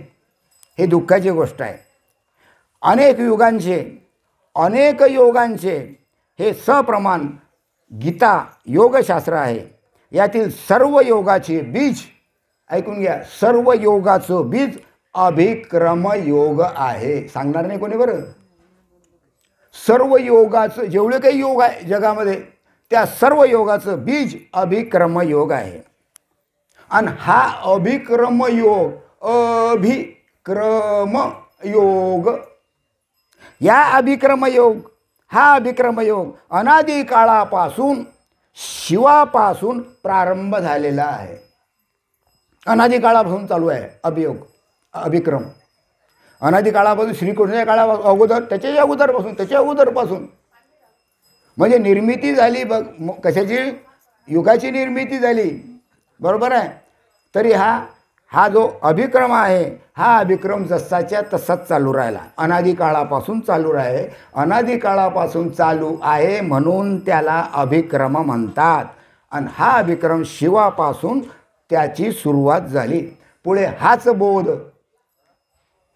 ही दुःखाची गोष्ट आहे. अनेक योगांचे हे सप्रमाण गीता योगशास्त्र आहे. यातील सर्व योगाचे बीज ऐकून घ्या, सर्व योगाचं बीज अभिक्रम योग आहे. सांगणार नाही कोणी बरं. सर्व योगाचं जेवढे काही योग आहे जगामध्ये त्या सर्व योगाचं बीज अभिक्रम योग आहे. आणि हा अभिक्रम योग या हा अभिक्रम योग अनादी काळापासून शिवापासून प्रारंभ झालेला आहे. अनादी काळापासून चालू आहे अभिक्रम. अनादी काळापासून श्रीकृष्णाच्या काळा अगोदर, त्याच्या अगोदरपासून म्हणजे निर्मिती झाली बघ. कशाची? युगाची निर्मिती झाली. बरोबर आहे. तरी हा जो अभिक्रम आहे हा अभिक्रम जसाच्या तसाच चालू राहिला. अनादी काळापासून चालू आहे. अनादी काळापासून चालू आहे म्हणून त्याला अभिक्रम म्हणतात. आणि हा अभिक्रम शिवापासून त्याची सुरुवात झाली. पुढे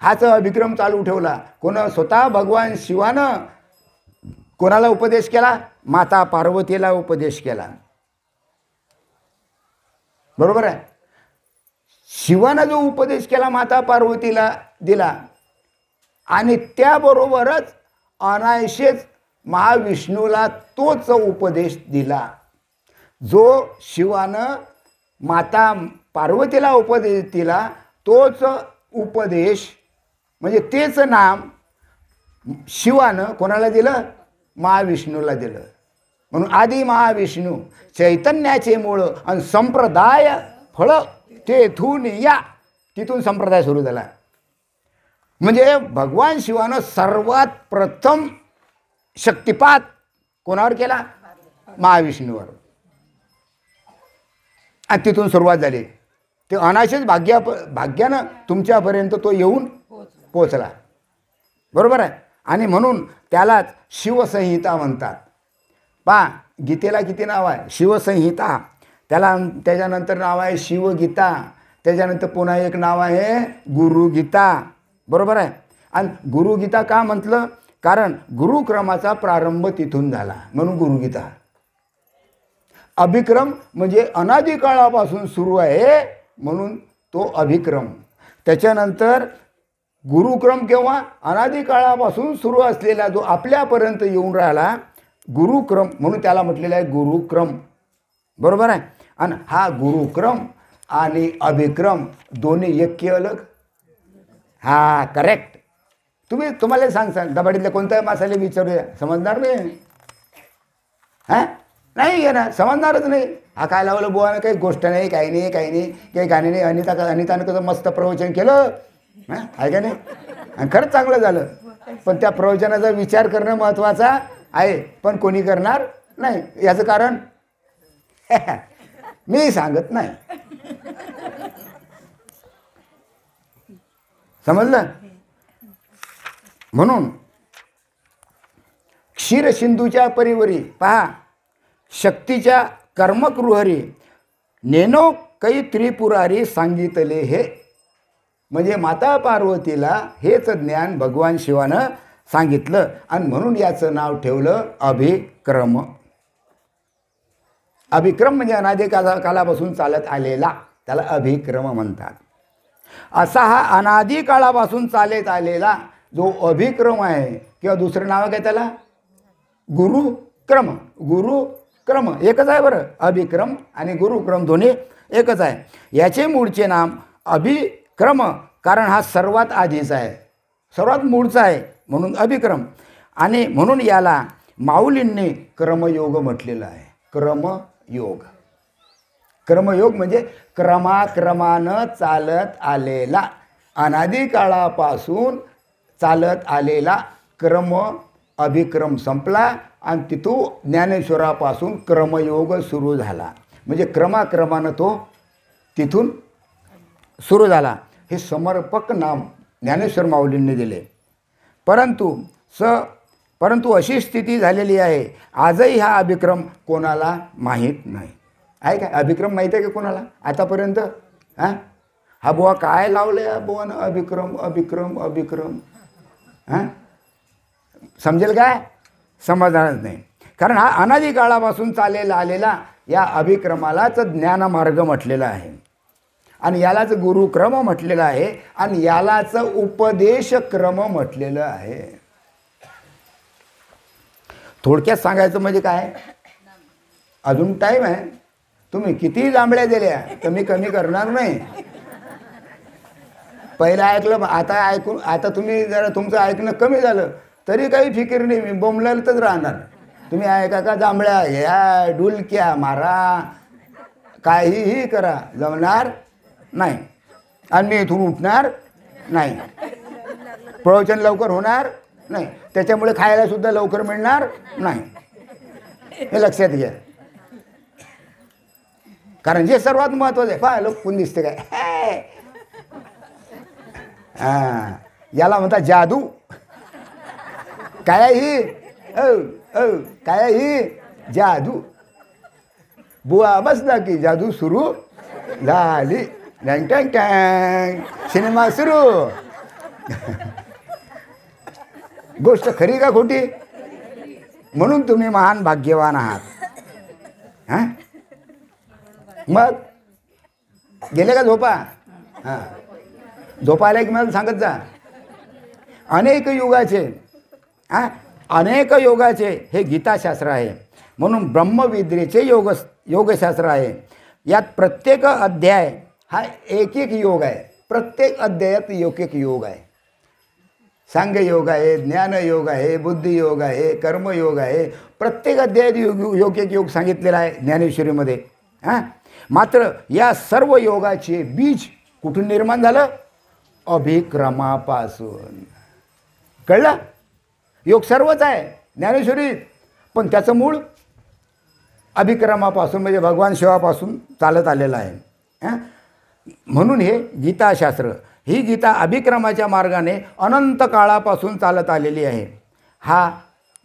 हाच अभिक्रम चालू ठेवला. स्वतः भगवान शिवानं कोणाला उपदेश केला? माता पार्वतीला उपदेश केला. बरोबर आहे. शिवानं जो उपदेश केला माता पार्वतीला दिला आणि त्याबरोबरच अनायशेच महाविष्णूला तोच उपदेश दिला. जो शिवानं माता पार्वतीला उपदेश दिला तोच उपदेश म्हणजे तेच नाम शिवानं कोणाला दिलं? महाविष्णूला दिलं. म्हणून आदी महाविष्णू चैतन्याचे मूळ आणि संप्रदाय फळ तेथून तिथून संप्रदाय सुरू झाला. म्हणजे भगवान शिवानं सर्वात प्रथम शक्तिपात कोणावर केला? महाविष्णूवर. आणि तिथून सुरुवात झाली. ते अनाशेच भाग्यानं तुमच्यापर्यंत तो येऊन पोचला. बरोबर आहे. आणि म्हणून त्यालाच शिवसंहिता म्हणतात. गीतेला किती नाव आहे? शिवसंहिता. त्याच्यानंतर नाव आहे शिवगीता. त्याच्यानंतर पुन्हा एक नाव आहे गुरुगीता. बरोबर आहे. आणि गुरुगीता का म्हटलं? कारण गुरुक्रमाचा प्रारंभ तिथून झाला म्हणून गुरुगीता. अभिक्रम म्हणजे अनादी काळापासून सुरू आहे म्हणून तो अभिक्रम. त्याच्यानंतर गुरुक्रम केव्हा? अनादी काळापासून सुरू असलेला जो आपल्यापर्यंत येऊन राहिला गुरुक्रम म्हणून त्याला म्हटलेला आहे गुरुक्रम. बरोबर आहे. आणि हा गुरुक्रम आणि अभिक्रम दोन्ही एक की अलग? हा करेक्ट. तुम्हाला सांग दबाडीतल्या कोणत्या मासाले विचारूया समजणार नाही. नाही आहे समजणारच नाही. हा काय लावलं बुवानं? काही गोष्ट नाही, काही नाही, काही गाणी नाही. अनितानं कसं मस्त प्रवचन केलं आहे का नाही? आणि खरंच चांगलं झालं. पण त्या प्रवचनाचा विचार करणं महत्त्वाचा आहे. पण कोणी करणार नाही. याचं कारण मी सांगत नाही. समजलं? म्हणून क्षीरसिंधूच्या परिवरी पहा, शक्तीच्या कर्मकृहरी नेनो कै त्रिपुरारी सांगितले हे. म्हणजे माता पार्वतीला हेच ज्ञान भगवान शिवानं सांगितलं आणि म्हणून याचं नाव ठेवलं अभिक्रम. अभिक्रम म्हणजे अनादी कालापासून चालत आलेला, त्याला अभिक्रम म्हणतात. असा हा अनादी काळापासून चालत आलेला जो अभिक्रम आहे, किंवा दुसरं नाव काय त्याला, गुरुक्रम. गुरुक्रम एकच आहे बरं, अभिक्रम आणि गुरुक्रम दोन्ही एकच आहे. याचे मूळचे नाम अभिक्रम, कारण हा सर्वात आधीचा आहे, सर्वात मूळचा आहे, म्हणून अभिक्रम. आणि म्हणून याला माऊलींनी क्रमयोग म्हटलेलं आहे. क्रमयोग. क्रमयोग म्हणजे क्रमाक्रमानं चालत आलेला, अनादी काळापासून चालत आलेला क्रम. अभिक्रम संपला आणि तिथून ज्ञानेश्वरापासून क्रमयोग सुरू झाला. म्हणजे क्रमाक्रमानं तो तिथून सुरू झाला. हे समर्पक नाम ज्ञानेश्वर माऊलींनी दिले. परंतु अशी स्थिती झालेली आहे, आजही हा अभिक्रम कोणाला माहीत नाही. आहे काय अभिक्रम माहीत आहे का कोणाला आतापर्यंत? हा बुवा काय लावलं या बुवानं, अभिक्रम अभिक्रम अभिक्रम. समजेल काय? समजणारच नाही. कारण हा अनादी काळापासून चालेला आलेला या अभिक्रमालाच ज्ञानमार्ग म्हटलेला आहे, आणि यालाच गुरुक्रम म्हटलेलं आहे, आणि यालाच उपदेशक्रम म्हटलेलं आहे. थोडक्यात सांगायचं म्हणजे काय, अजून टाईम आहे, तुम्ही किती जांभळ्या दिल्या तर मी कमी करणार नाही. पहिलं ऐकलं, आता तुम्ही जरा तुमचं ऐकणं कमी झालं तरी काही फिकीर नाही, मी बोंबलतच राहणार. तुम्ही ऐका का, जांभळ्या घ्या, डुलक्या मारा, काहीही करा, जमणार नाही. आणि मी इथून उठणार नाही, प्रवचन लवकर होणार नाही, त्याच्यामुळे खायला सुद्धा लवकर मिळणार नाही, हे लक्षात घ्या. कारण जे सर्वात महत्वाचं आहे, पहा लोक कोण दिसते काय, याला म्हणतात जादू. काय ही काय ही जादू. बुवा बसला की जादू सुरू झाली, टँग टँग टँग, सिनेमा सुरू. गोष्ट खरी का खोटी? म्हणून तुम्ही महान भाग्यवान आहात. मग गेले का झोपा? झोपायला की मला सांगत जा. अनेक योगाचे हे गीताशास्त्र आहे, म्हणून ब्रह्मविद्येचे योगशास्त्र आहे. यात प्रत्येक अध्याय हा एक एक योग आहे, प्रत्येक अध्यायात एक योग आहे. सांगयोग आहे, ज्ञानयोग आहे, बुद्धियोग आहे, कर्मयोग आहे. प्रत्येक अध्यायात एक योग सांगितलेला आहे ज्ञानेश्वरीमध्ये. मात्र या सर्व योगाचे बीज कुठून निर्माण झालं? अभिक्रमापासून. कळलं? योग सर्वच आहे ज्ञानेश्वरीत, पण त्याचं मूळ अभिक्रमापासून म्हणजे भगवान शिवापासून चालत आलेलं आहे. म्हणून हे गीताशास्त्र, ही गीता अभिक्रमाच्या मार्गाने अनंत काळापासून चालत आलेली आहे. हा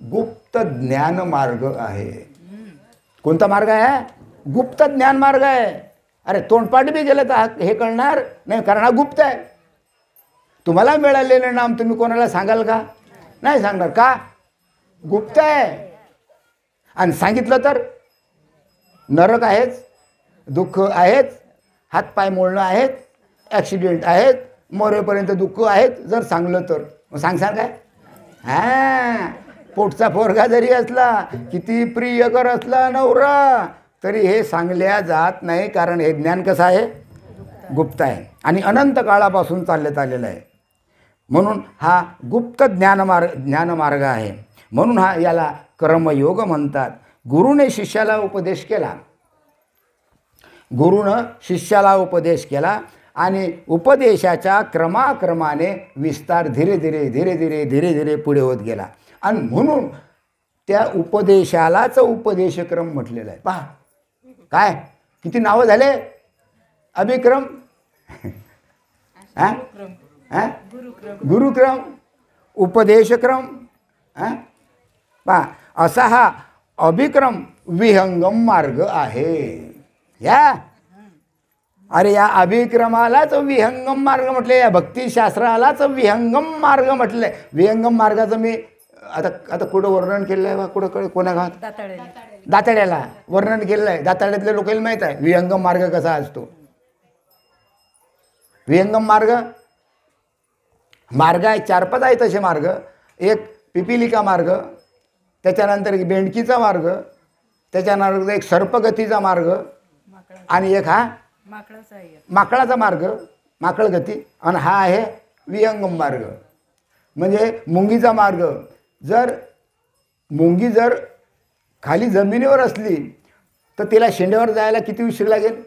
गुप्त ज्ञान मार्ग आहे. कोणता मार्ग आहे? गुप्त ज्ञान मार्ग आहे. अरे तोंडपाठ बी गेलं तर हे कळणार नाही, कारण हा गुप्त आहे. तुम्हाला मिळालेलं नाम तुम्ही कोणाला सांगाल का? नाही सांगणार. का? गुप्त आहे. आणि सांगितलं तर नरक आहेच, दुःख आहेच, हातपाय मोडणं आहेत, ॲक्सिडेंट आहेत, मरेपर्यंत दुःख आहेत. जर सांगलं तर मग सांगसाल काय? पोटचा पोरगा जरी असला, किती प्रियकर असला नवरा, तरी हे सांगल्या जात नाही, कारण हे ज्ञान कसं आहे? गुप्त आहे आणि अनंत काळापासून चालत आलेलं आहे. म्हणून हा गुप्त ज्ञानमार्ग आहे. म्हणून याला कर्मयोग म्हणतात. गुरुने शिष्याला उपदेश केला आणि उपदेशाच्या क्रमाक्रमाने विस्तार धीरे धीरे पुढे होत गेला. आणि म्हणून त्या उपदेशालाच उपदेशक्रम म्हटलेलं आहे. पहा काय किती नावं झाले? अभिक्रम, गुरुक्रम, उपदेशक्रम. पहा असा हा अभिक्रम विहंगम मार्ग आहे. अरे या अभिक्रमालाच विहंगम मार्ग म्हटले, या भक्तिशास्त्रालाच विहंगम मार्ग म्हटले. विहंगम मार्गाचं मी आता कुठं वर्णन केलेलं आहे? कुठं कोण्या गावात? दाताड्याला वर्णन केलेलं आहे. दाताड्यातल्या लोकांना माहीत आहे विहंगम मार्ग कसा असतो. विहंगम मार्ग मार्ग आहे 4-5 आहे तसे मार्ग. एक पिपिलिका मार्ग, त्याच्यानंतर एक बेंडकीचा मार्ग, त्याच्यानंतर एक सर्पगतीचा मार्ग आणि एक हा माकडाचा मार्ग, माकळगती. आणि हा आहे विहंगम मार्ग म्हणजे मुंगीचा मार्ग. जर मुंगी जर खाली जमिनीवर असली तर तिला शेंड्यावर जायला किती उशीर लागेल?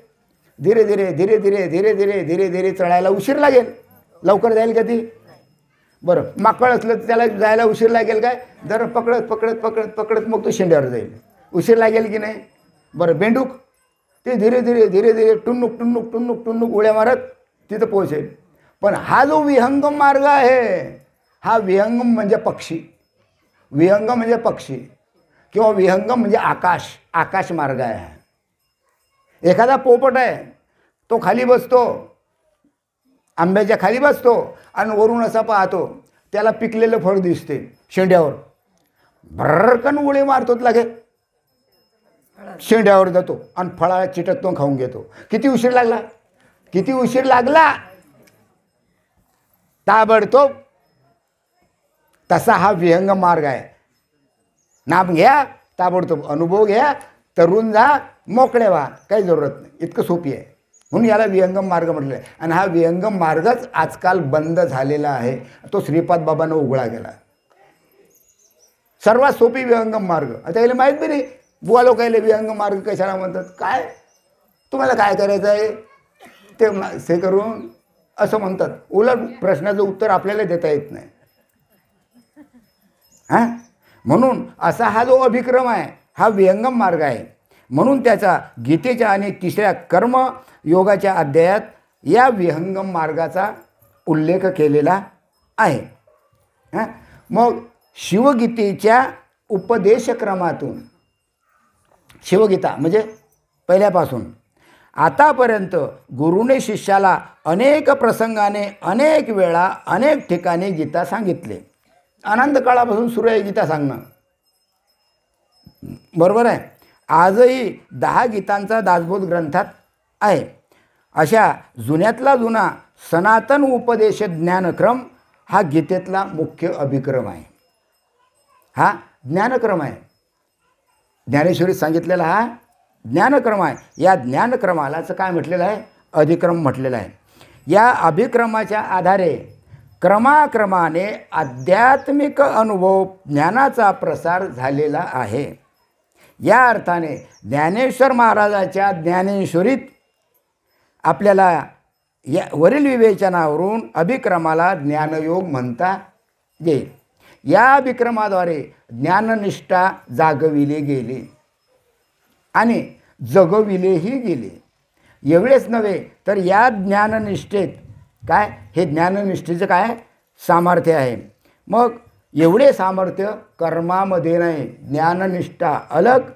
धीरे धीरे धीरे धीरे धीरे धीरे धीरे धीरे चढायला उशीर लागेल. लवकर जाईल का ती? बरं, माकड असलं तर त्याला जायला उशीर लागेल काय? जर पकडत पकडत पकडत पकडत मग तो शेंड्यावर जाईल, उशीर लागेल की नाही? बरं, बेंडूक ते धीरे धीरे धीरे धीरे टुन्नुक टुन्नुक टुन्नुक टुन्नुक उड्या मारत तिथं पोहोचेल. पण हा जो विहंगम मार्ग आहे, हा विहंगम म्हणजे पक्षी, विहंगम म्हणजे पक्षी किंवा विहंगम म्हणजे आकाश, आकाश मार्ग आहे. एखादा पोपट आहे, तो खाली बसतो, आंब्याच्या खाली बसतो आणि वरून असा पाहतो, त्याला पिकलेलं फळ दिसते शेंड्यावर, भरकन उडी मारतो, लगेच शेंड्यावर जातो आणि फळाला चिटकतो, खाऊन घेतो. किती उशीर लागला? किती उशीर लागला? ताबडतोब. तसा हा विहंगम मार्ग आहे. नाम घ्या, ताबडतोब अनुभव घ्या, तरुण जा, मोकळे व्हा, काही जरूरत नाही. इतकं सोपी आहे, म्हणून याला विहंगम मार्ग म्हटलं आहे. आणि हा विहंगम मार्गच आजकाल बंद झालेला आहे. तो श्रीपाद बाबांना उघडा गेला. सर्वात सोपी विहंगम मार्ग. आता याला माहीत बी नाही, बुवा लोक याला विहंगम मार्ग कशाला म्हणतात. काय तुम्हाला काय करायचं आहे ते करून असं म्हणतात. उलट प्रश्नाचं उत्तर आपल्याला देता येत नाही. हां, म्हणून असा हा जो अभिक्रम आहे हा विहंगम मार्ग आहे. म्हणून त्याचा गीतेच्या आणि 3ऱ्या कर्मयोगाच्या अध्यायात या विहंगम मार्गाचा उल्लेख केलेला आहे. हां, मग शिवगीतेच्या उपदेशक्रमातून, शिवगीता म्हणजे पहिल्यापासून आतापर्यंत गुरुने शिष्याला अनेक प्रसंगाने अनेक वेळा अनेक ठिकाणी गीता सांगितले. अनंत काळापासून सुरू आहे गीता सांगणं, बरोबर आहे. आजही 10 गीतांचा दासबोध ग्रंथात आहे. अशा जुन्यातला जुना सनातन उपदेश ज्ञानक्रम हा गीतेतला मुख्य अभिक्रम आहे. हा ज्ञानक्रम आहे. ज्ञानेश्वरीत सांगितलेला हा ज्ञानक्रम आहे. या ज्ञानक्रमालाच काय म्हटलेलं आहे? अधिक्रम म्हटलेलं आहे. या अभिक्रमाच्या आधारे क्रमाक्रमाने आध्यात्मिक अनुभव ज्ञानाचा प्रसार झालेला आहे. या अर्थाने ज्ञानेश्वर महाराजाच्या ज्ञानेश्वरीत आपल्याला या वरील विवेचनावरून अभिक्रमाला ज्ञानयोग म्हणता येईल. या अभिक्रमाद्वारे ज्ञाननिष्ठा जागविली गेली आणि जगविलेही गेले. एवढेच नव्हे तर या ज्ञाननिष्ठेत काय, हे ज्ञाननिष्ठेचं काय सामर्थ्य आहे. मग एवढे सामर्थ्य कर्मामध्ये नाही. ज्ञाननिष्ठा अलग,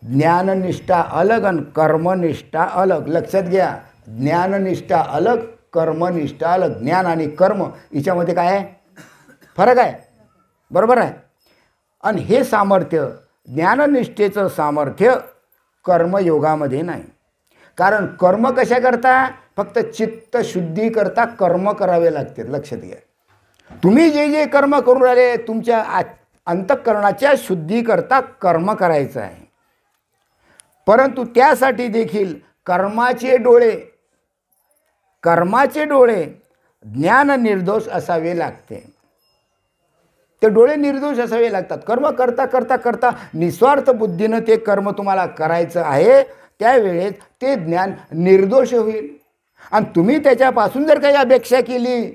ज्ञाननिष्ठा अलग आणि कर्मनिष्ठा अलग. लक्षात घ्या, ज्ञाननिष्ठा अलग, कर्मनिष्ठा अलग. ज्ञान आणि कर्म याच्यामध्ये काय आहे? फरक आहे, बरोबर आहे. आणि हे सामर्थ्य, ज्ञाननिष्ठेचं सामर्थ्य कर्मयोगामध्ये नाही. कारण कर्म कशा करता? फक्त चित्तशुद्धी करता कर्म करावे लागते. लक्षात घ्या, तुम्ही जे जे कर्म करून राहिले तुमच्या अंतःकरणाच्या शुद्धीकरता कर्म करायचं आहे. परंतु त्यासाठी देखील कर्माचे डोळे ज्ञान निर्दोष असावे लागते. ते डोळे निर्दोष असावे लागतात. कर्म करता करता करता निस्वार्थ बुद्धीनं ते कर्म तुम्हाला करायचं आहे, त्यावेळेस ते ज्ञान निर्दोष होईल. आणि तुम्ही त्याच्यापासून जर काही अपेक्षा केली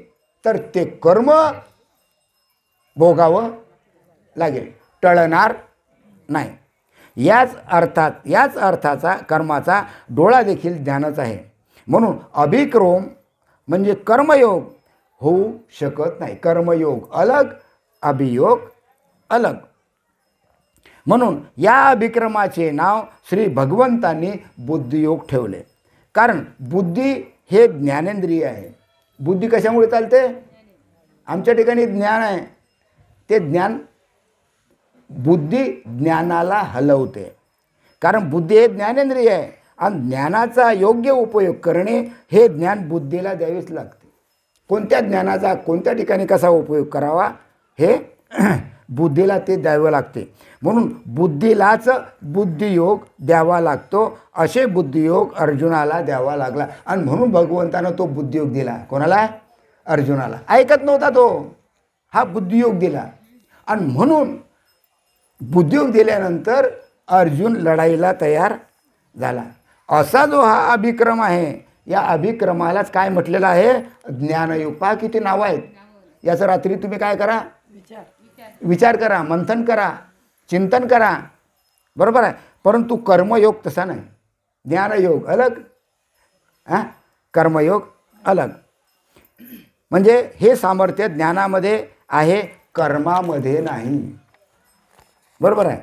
तर ते कर्म भोगावं लागेल, टळणार नाही. याच अर्थाचा कर्माचा डोळा देखील ज्ञानच आहे. म्हणून अभिक्रम म्हणजे कर्मयोग होऊ शकत नाही. कर्मयोग अलग, अभियोग अलग. म्हणून या अभिक्रमाचे नाव श्री भगवंतांनी बुद्धियोग ठेवले. कारण बुद्धी हे ज्ञानेंद्रिय आहे. बुद्धी कशामुळे चालते? आमच्या ठिकाणी ज्ञान आहे, ते ज्ञान, बुद्धी ज्ञानाला हलवते. कारण बुद्धी हे ज्ञानेंद्रिय आहे आणि ज्ञानाचा योग्य उपयोग करणे हे ज्ञान बुद्धीला द्यावेच लागते. कोणत्या ज्ञानाचा कोणत्या ठिकाणी कसा उपयोग करावा हे बुद्धीला ते द्यावं लागते. म्हणून बुद्धीलाच बुद्धियोग द्यावा लागतो. असे बुद्धियोग अर्जुनाला द्यावा लागला आणि म्हणून भगवंतानं तो बुद्धियोग दिला. कोणाला? अर्जुनाला. ऐकत नव्हता तो, हा बुद्धियोग दिला. आणि म्हणून बुद्धियोग दिल्यानंतर अर्जुन लढाईला तयार झाला. असा जो हा अभिक्रम आहे, या अभिक्रमालाच काय म्हटलेलं आहे? ज्ञानयोग. पहा किती नावं आहेत. याचं रात्री तुम्ही काय करा? विचार करा, मंथन करा, चिंतन करा. बरोबर आहे. परंतु कर्मयोग तसा नाही. ज्ञानयोग अलग, कर्मयोग अलग. म्हणजे हे सामर्थ्य ज्ञानामध्ये आहे, कर्मामध्ये नाही. बरोबर आहे.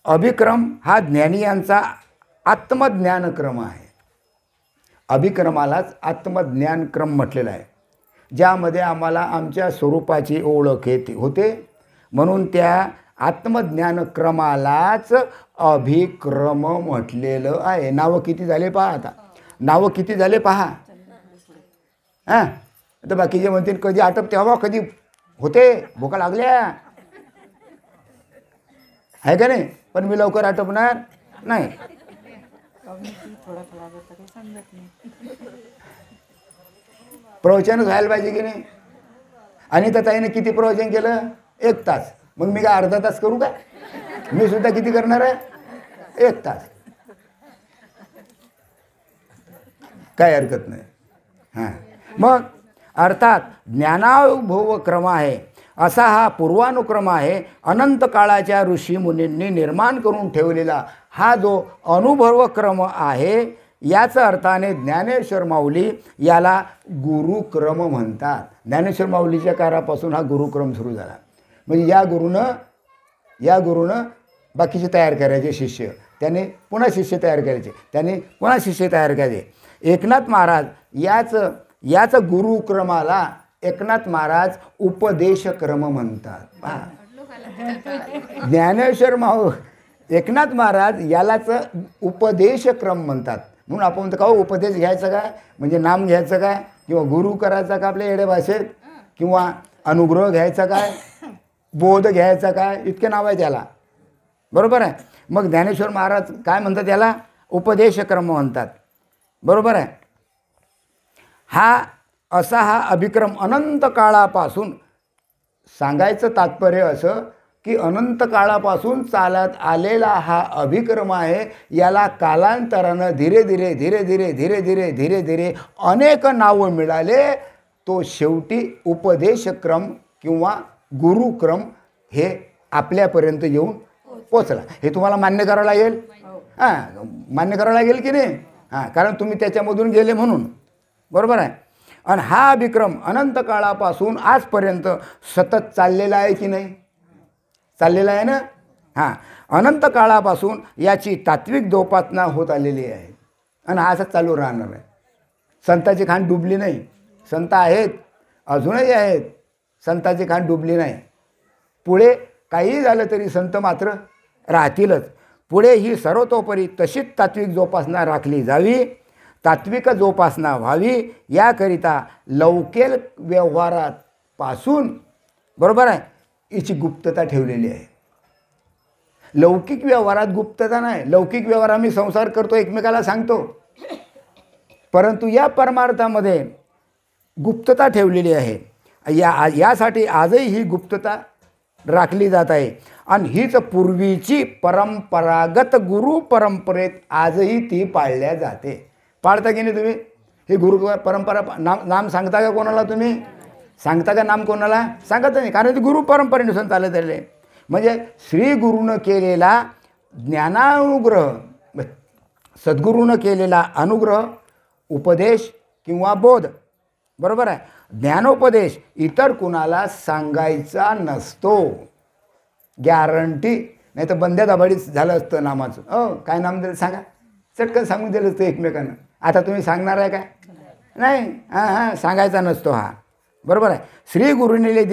अभिक्रम हा ज्ञानियांचा आत्मज्ञानक्रम आहे. अभिक्रमालाच आत्मज्ञानक्रम म्हटलेला आहे, ज्यामध्ये आम्हाला आमच्या स्वरूपाची ओळख होते. म्हणून त्या आत्मज्ञानक्रमालाच अभिक्रम म्हटलेलं आहे. नावं किती झाले पहा. आता नावं किती झाले पहा. आता बाकीचे म्हणतील कधी आटप तेव्हा कधी होते, भुका लागल्या आहे का नाही. पण मी लवकर आटपणार नाही. प्रवचनच व्हायला पाहिजे की नाही. आणि त्या ताईने किती प्रवचन केलं? 1 तास. मग मी काय अर्धा तास करू का? मी सुद्धा किती करणार आहे? 1 तास. काय हरकत नाही. मग अर्थात ज्ञानानुभव क्रम आहे. असा हा पूर्वानुक्रम आहे. अनंत काळाच्या ऋषीमुनींनी निर्माण करून ठेवलेला हा जो अनुभव क्रम आहे, याच अर्थाने ज्ञानेश्वर माऊली याला गुरुक्रम म्हणतात. ज्ञानेश्वर माऊलीच्या काळापासून हा गुरुक्रम सुरू झाला. म्हणजे या गुरुनं बाकीचे तयार करायचे शिष्य, त्याने पुन्हा शिष्य तयार करायचे, त्याने पुन्हा शिष्य तयार करायचे. एकनाथ महाराज याच गुरुक्रमाला एकनाथ महाराज उपदेशक्रम म्हणतात. ज्ञानेश्वर एकनाथ महाराज यालाच उपदेशक्रम म्हणतात. म्हणून आपण म्हणतो का उपदेश घ्यायचा काय, म्हणजे नाम घ्यायचं काय, किंवा गुरु करायचा का आपल्या येड्या भाषेत, किंवा अनुग्रह घ्यायचा काय, बोध घ्यायचा काय, इतके नाव आहे त्याला. बरोबर आहे. मग ज्ञानेश्वर महाराज काय म्हणतात? त्याला उपदेशक्रम म्हणतात. बरोबर आहे. असा हा अभिक्रम अनंत काळापासून, सांगायचं तात्पर्य असं की अनंत काळापासून चालत आलेला हा अभिक्रम आहे. याला कालांतरानं धीरे धीरे धीरे धीरे धीरे धीरे धीरे धीरे अनेक नावं मिळाले. तो शेवटी उपदेशक्रम किंवा गुरुक्रम हे आपल्यापर्यंत येऊन पोचला. हे तुम्हाला मान्य करावं लागेल. मान्य करावं लागेल की नाही. कारण तुम्ही त्याच्यामधून गेले म्हणून. बरोबर आहे. आणि हा अभिक्रम अनंत काळापासून आजपर्यंत सतत चाललेला आहे की नाही? चाललेला आहे ना. अनंत काळापासून याची तात्विक जोपासना होत आलेली आहे आणि असंच चालू राहणार आहे. संतांची खाण डुबली नाही. संत आहेत, अजूनही आहेत. संतांची खाण डुबली नाही. पुढे काही झालं तरी संत मात्र राहतीलच. पुढे ही सर्वतोपरी तशीच तात्विक जोपासना राखली जावी, तात्विक जोपासना व्हावी, याकरिता लौकिक व्यवहारात पासून, बरोबर आहे, हिची गुप्तता ठेवलेली आहे. लौकिक व्यवहारात गुप्तता नाही. लौकिक व्यवहार आम्ही संसार करतो, एकमेकाला सांगतो, परंतु या परमार्थामध्ये गुप्तता ठेवलेली आहे. यासाठी आजही ही गुप्तता राखली जात आहे. आणि हीच पूर्वीची परंपरागत गुरु परंपरेत आजही ती पाळल्या जाते. पाळता की नाही तुम्ही? ही गुरु परंपरा नाम सांगता का कोणाला? तुम्ही सांगता का नाम कोणाला? सांगत नाही. कारण ती गुरु परंपरेनुसार चालत आले. म्हणजे श्री गुरुनं केलेला ज्ञानानुग्रह, सद्गुरूनं केलेला अनुग्रह, उपदेश किंवा बोध, बरोबर आहे, ज्ञानोपदेश इतर कुणाला सांगायचा नसतो. गॅरंटी. नाही तर बंद्या दाभाडीच झालं असतं नामाचं. काय नाम दिलं सांगा, चटकन सांगून दिलं असतं एकमेकांना. आता तुम्ही सांगणार आहे काय? नाही. सांगायचा नसतो हा. बरोबर आहे. श्री गुरुने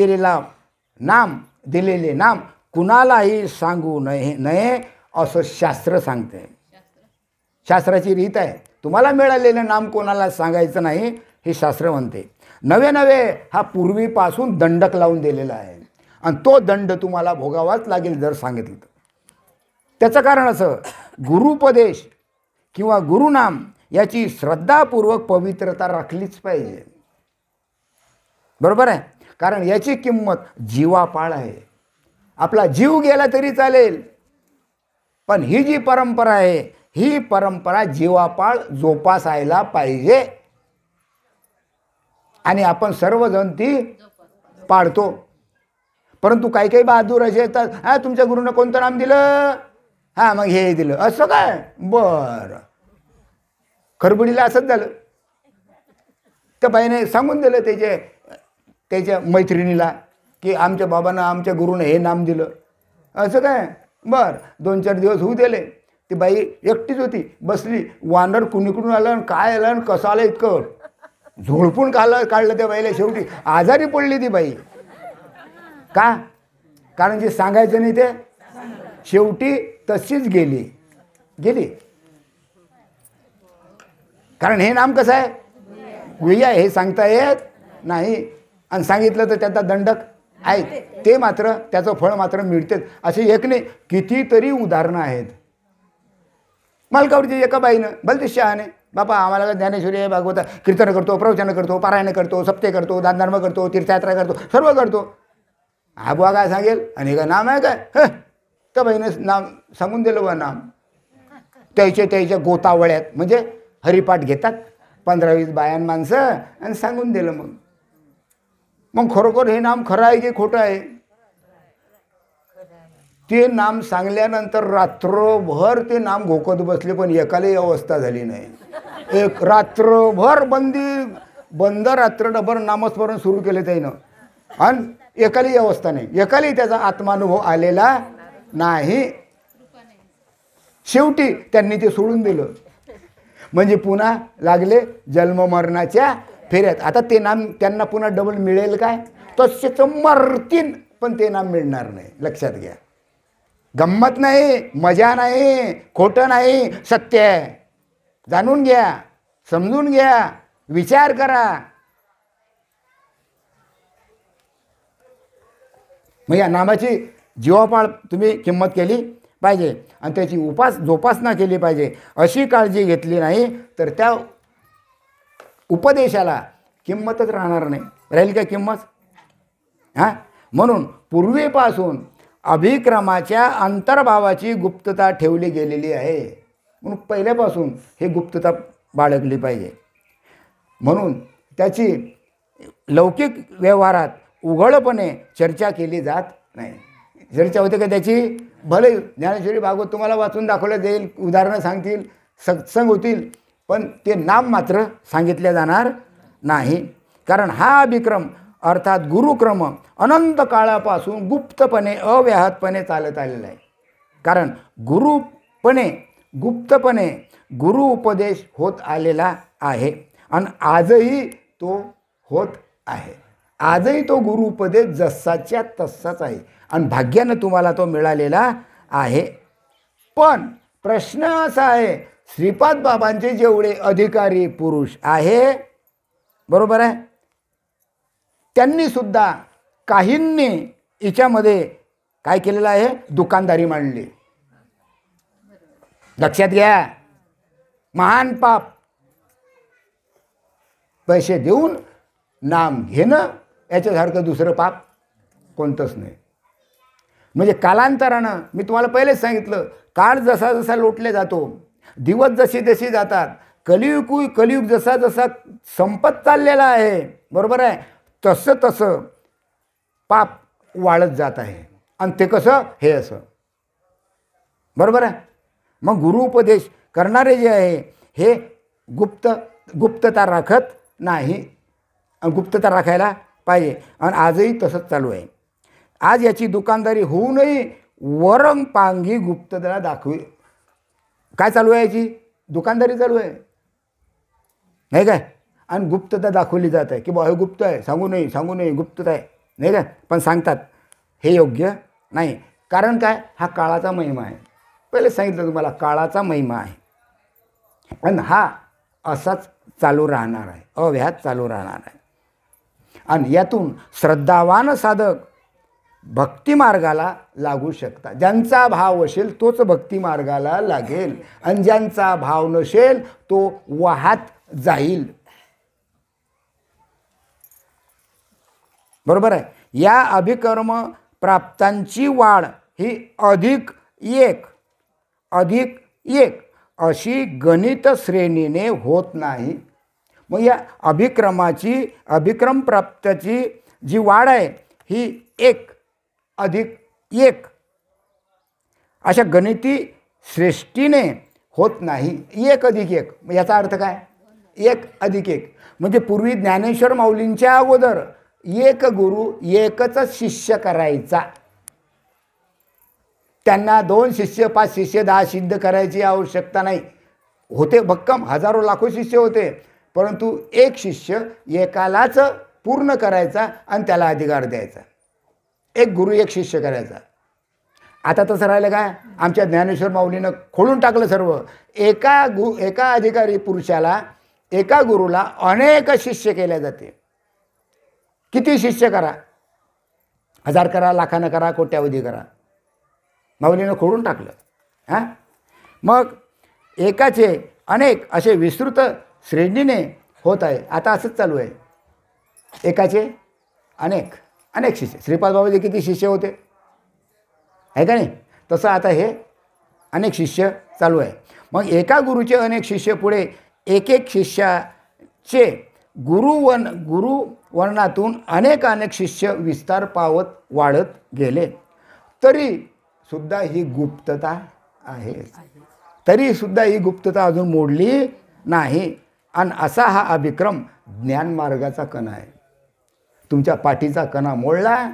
दिलेले नाम कुणालाही सांगू नये असं शास्त्र सांगते. शास्त्राची रीत आहे. तुम्हाला मिळालेलं नाम कोणाला सांगायचं नाही हे शास्त्र म्हणते. नवे नवे हा पूर्वीपासून दंडक लावून दिलेला आहे आणि तो दंड तुम्हाला भोगावाच लागेल जर सांगितलं तर. त्याचं कारण असं, गुरुपदेश किंवा गुरुनाम याची श्रद्धापूर्वक पवित्रता राखलीच पाहिजे. बरोबर आहे, कारण याची किंमत जीवापाळ आहे. आपला जीव गेला तरी चालेल, पण ही जी परंपरा आहे ही परंपरा जीवापाळ जोपासायला पाहिजे आणि आपण सर्वजण ती पाळतो. परंतु काही काही बहादूर असे येतात, हा तुमच्या गुरुनं कोणतं नाम दिलं, हा मग हे दिलं, असं काय, बरं. खरबुडीला असंच झालं. त्या बाईने सांगून दिलं त्याच्या मैत्रिणीला की आमच्या बाबांना आमच्या गुरुनं हे नाम दिलं, असं काय, बरं. 2-4 दिवस होऊ दिले. ती बाई एकटीच होती, बसली. वानर कुणीकडून आलं आणि काय आलं आणि कसं आलं इतकं झोडपून काढलं त्या बाईला. शेवटी आजारी पडली ती बाई. का? कारण जे सांगायचं नाही ते शेवटी तशीच गेली. कारण हे नाम कसं आहे, गुह्य आहे, हे सांगता येत नाही आणि सांगितलं तर त्याचा दंडक आहे. ते मात्र त्याचं फळ मात्र मिळतेच. असे एक नाही कितीतरी उदाहरणं आहेत. मालकावरची एका बाईनं भलते शहाणे, बापा आम्हाला ज्ञानेश्वरी आहे, भागवत कीर्तन करतो, प्रवचन करतो, पारायण करतो, सप्ते करतो, दानधर्म करतो, तीर्थयात्रा करतो, सर्व करतो. हा बुवा काय सांगेल आणि हे काय नाम आहे काय, त्या बाईनं नाम सांगून दिलं बा. नाम त्याच्या गोतावळ्यात म्हणजे हरिपाठ घेतात 15-20 बायान माणसं आणि सांगून दिलं. मग खरोखर हे नाम खरं आहे की खोटं आहे? ते नाम सांगल्यानंतर रात्रभर ते नाम घोकत बसले, पण एकालाही अवस्था झाली नाही. एक रात्रभर बंद रात्रभर नामस्मरण सुरू केले त्यानं आणि एकालाही अवस्था नाही, एकालाही त्याचा आत्मानुभव आलेला नाही. शेवटी त्यांनी ते सोडून दिलं. म्हणजे पुन्हा लागले जन्ममरणाच्या फेऱ्यात. आता ते नाम त्यांना पुन्हा डबल मिळेल काय? तसेच मरतील, पण ते नाम मिळणार नाही. लक्षात घ्या. गंमत नाही, मजा नाही, खोटं नाही, सत्य आहे. जाणून घ्या, समजून घ्या, विचार करा. मग या नामाची जीवापाळ तुम्ही किंमत केली पाहिजे आणि त्याची जोपासना केली पाहिजे. अशी काळजी घेतली नाही तर त्या उपदेशाला किंमतच राहणार नाही. राहील का किंमत? हां, म्हणून पूर्वीपासून अभिक्रमाच्या अंतर्भावाची गुप्तता ठेवली गेलेली आहे. म्हणून पहिल्यापासून हे गुप्तता बाळगली पाहिजे. म्हणून त्याची लौकिक व्यवहारात उघडपणे चर्चा केली जात नाही. चर्चा होते का त्याची? भले ज्ञानेश्वरी भागवत तुम्हाला वाचून दाखवलं जाईल, उदाहरणं सांगतील, सत्संग होतील, पण ते नाम मात्र सांगितले जाणार नाही. कारण हा अभिक्रम अर्थात गुरुक्रम अनंत काळापासून गुप्तपणे अव्याहतपणे चालत आलेला आहे. कारण गुप्तपणे गुरु उपदेश होत आलेला आहे आणि आजही तो होत आहे. आजही तो गुरु उपदेश जसाच्या तसाच आहे आणि भाग्यानं तुम्हाला तो मिळालेला आहे. पण प्रश्न असा आहे, श्रीपाद बाबांचे जेवढे अधिकारी पुरुष आहे, बरोबर आहे, त्यांनी सुद्धा काहींनी हिच्यामध्ये काय केलेलं आहे? दुकानदारी मांडली. लक्षात घ्या, महान पाप. पैसे देऊन नाम घेणं याच्यासारखं दुसरं पाप कोणतंच नाही. म्हणजे कालांतरानं मी तुम्हाला पहिलेच सांगितलं, काळ जसा जसा लोटले जातो, दिवस जसे जसे जातात, कलियुग जसा जसा संपत चाललेला आहे, बरोबर आहे, तसं तसं पाप वाढत जात आहे. आणि ते कसं? हे असं, बरोबर आहे. मग गुरुउपदेश करणारे जे आहे हे गुप्तता राखत नाही. गुप्तता राखायला पाहिजे आणि आजही तसंच चालू आहे. आज याची दुकानदारी होऊनही वरंगपांगी गुप्तता दाखवी. काय चालू आहे? याची दुकानदारी चालू आहे, नाही काय? आणि गुप्तता दाखवली जात आहे की बा हे गुप्त आहे, सांगू नये गुप्तता आहे, नाही काय? पण सांगतात. हे योग्य नाही. कारण काय? हा काळाचा महिमा आहे. पहिले सांगितलं तुम्हाला, काळाचा महिमा आहे. आणि हा असाच चालू राहणार आहे, अव्याहत चालू राहणार आहे. आणि यातून श्रद्धावान साधक भक्ती मार्गाला लागू शकतात. ज्यांचा भाव असेल तोच भक्ती मार्गाला लागेल आणि ज्यांचा भाव नसेल तो वाहत जाईल. बरोबर आहे. या अभिकर्म प्राप्तांची वाढ ही अधिक एक अशी गणित श्रेणीने होत नाही. मग या अभिक्रम प्राप्ताची जी वाढ आहे ही 1+1 अशा गणिती श्रेष्ठीने होत नाही. 1+1 याचा अर्थ काय? 1+1 म्हणजे पूर्वी ज्ञानेश्वर माऊलींच्या अगोदर एक गुरु एकच शिष्य करायचा. त्यांना 2 शिष्य 5 शिष्य 10 सिद्ध करायची आवश्यकता नाही. होते भक्कम हजारो लाखो शिष्य होते, परंतु एक शिष्य एकालाच पूर्ण करायचा आणि त्याला अधिकार द्यायचा. एक गुरु एक शिष्य करायचा. आता तसं राहिलं काय? आमच्या ज्ञानेश्वर माऊलीनं खोडून टाकलं सर्व. एका अधिकारी पुरुषाला एका गुरुला अनेक शिष्य केले जाते. किती शिष्य करा, 1000 करा, लाखानं करा, कोट्यावधी करा, माऊलीनं खोडून टाकलं. हां, मग एकाचे अनेक असे विस्तृत श्रेणीने होत आहे. आता असंच चालू आहे. एकाचे अनेक शिष्य. श्रीपाद बाबाचे किती शिष्य होते आहे का नाही? तसं आता हे अनेक शिष्य चालू आहे. मग एका गुरुचे अनेक शिष्य पुढे एक शिष्याचे गुरुवर्णातून अनेक शिष्य विस्तार पावत वाढत गेले. तरी सुद्धा ही गुप्तता आहे. तरी सुद्धा ही गुप्तता अजून मोडली नाही. आणि असा हा अभिक्रम ज्ञानमार्गाचा कणा आहे. तुमच्या पाठीचा कणा मोडला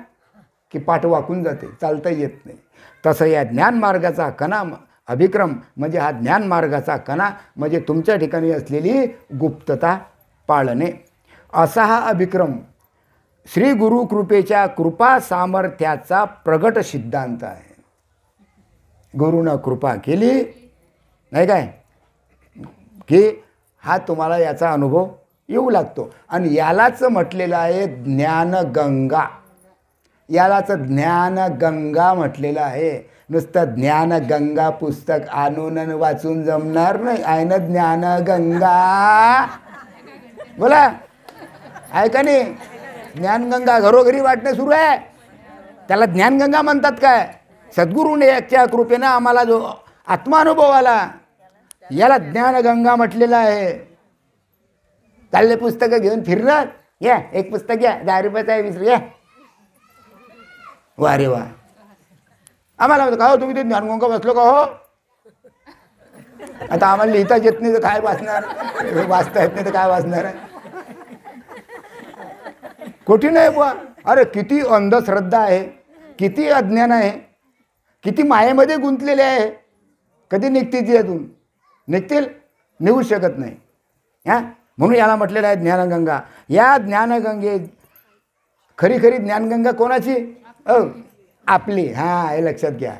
की पाठ वाकून जाते, चालता येत नाही. तसं या ज्ञानमार्गाचा कणा अभिक्रम म्हणजे हा ज्ञानमार्गाचा कणा म्हणजे तुमच्या ठिकाणी असलेली गुप्तता पाळणे. असा हा अभिक्रम श्री गुरु कृपेच्या कृपा सामर्थ्याचा प्रगट सिद्धांत आहे. गुरुनं कृपा केली नाही काय की हा तुम्हाला याचा अनुभव येऊ लागतो. आणि यालाच म्हटलेलं आहे ज्ञानगंगा. यालाच ज्ञानगंगा म्हटलेलं आहे. नुसतं ज्ञानगंगा पुस्तक आणून वाचून जमणार नाही. आहे ना ज्ञानगंगा? बोला, आहे का नाही? ज्ञानगंगा घरोघरी वाटणं सुरू आहे. त्याला ज्ञानगंगा म्हणतात काय? सद्गुरूने याच्या कृपेनं आम्हाला जो आत्मानुभव आला याला ज्ञानगंगा म्हटलेलं आहे. चालले पुस्तकं घेऊन फिरणार, या एक पुस्तक घ्या, 10 रुपयाचं आहे, 20 रुपये. वा रे वा. आम्हाला म्हणतो का हो तुम्ही ते ज्ञानगंगा वाचलो का हो? आता आम्हाला लिहिताच येत नाही तर काय वाचणार? वाचता येत नाही तर काय वाचणार आहे? कठीण आहे बुवा. अरे किती अंधश्रद्धा आहे, किती अज्ञान आहे, किती मायेमध्ये गुंतलेले आहे. कधी निघतील यातून? निघतील? निघू शकत नाही. हां, म्हणून याला म्हटलेलं आहे ज्ञानगंगा. या ज्ञानगंगे खरी ज्ञानगंगा कोणाची? आपली. हां, हे लक्षात घ्या.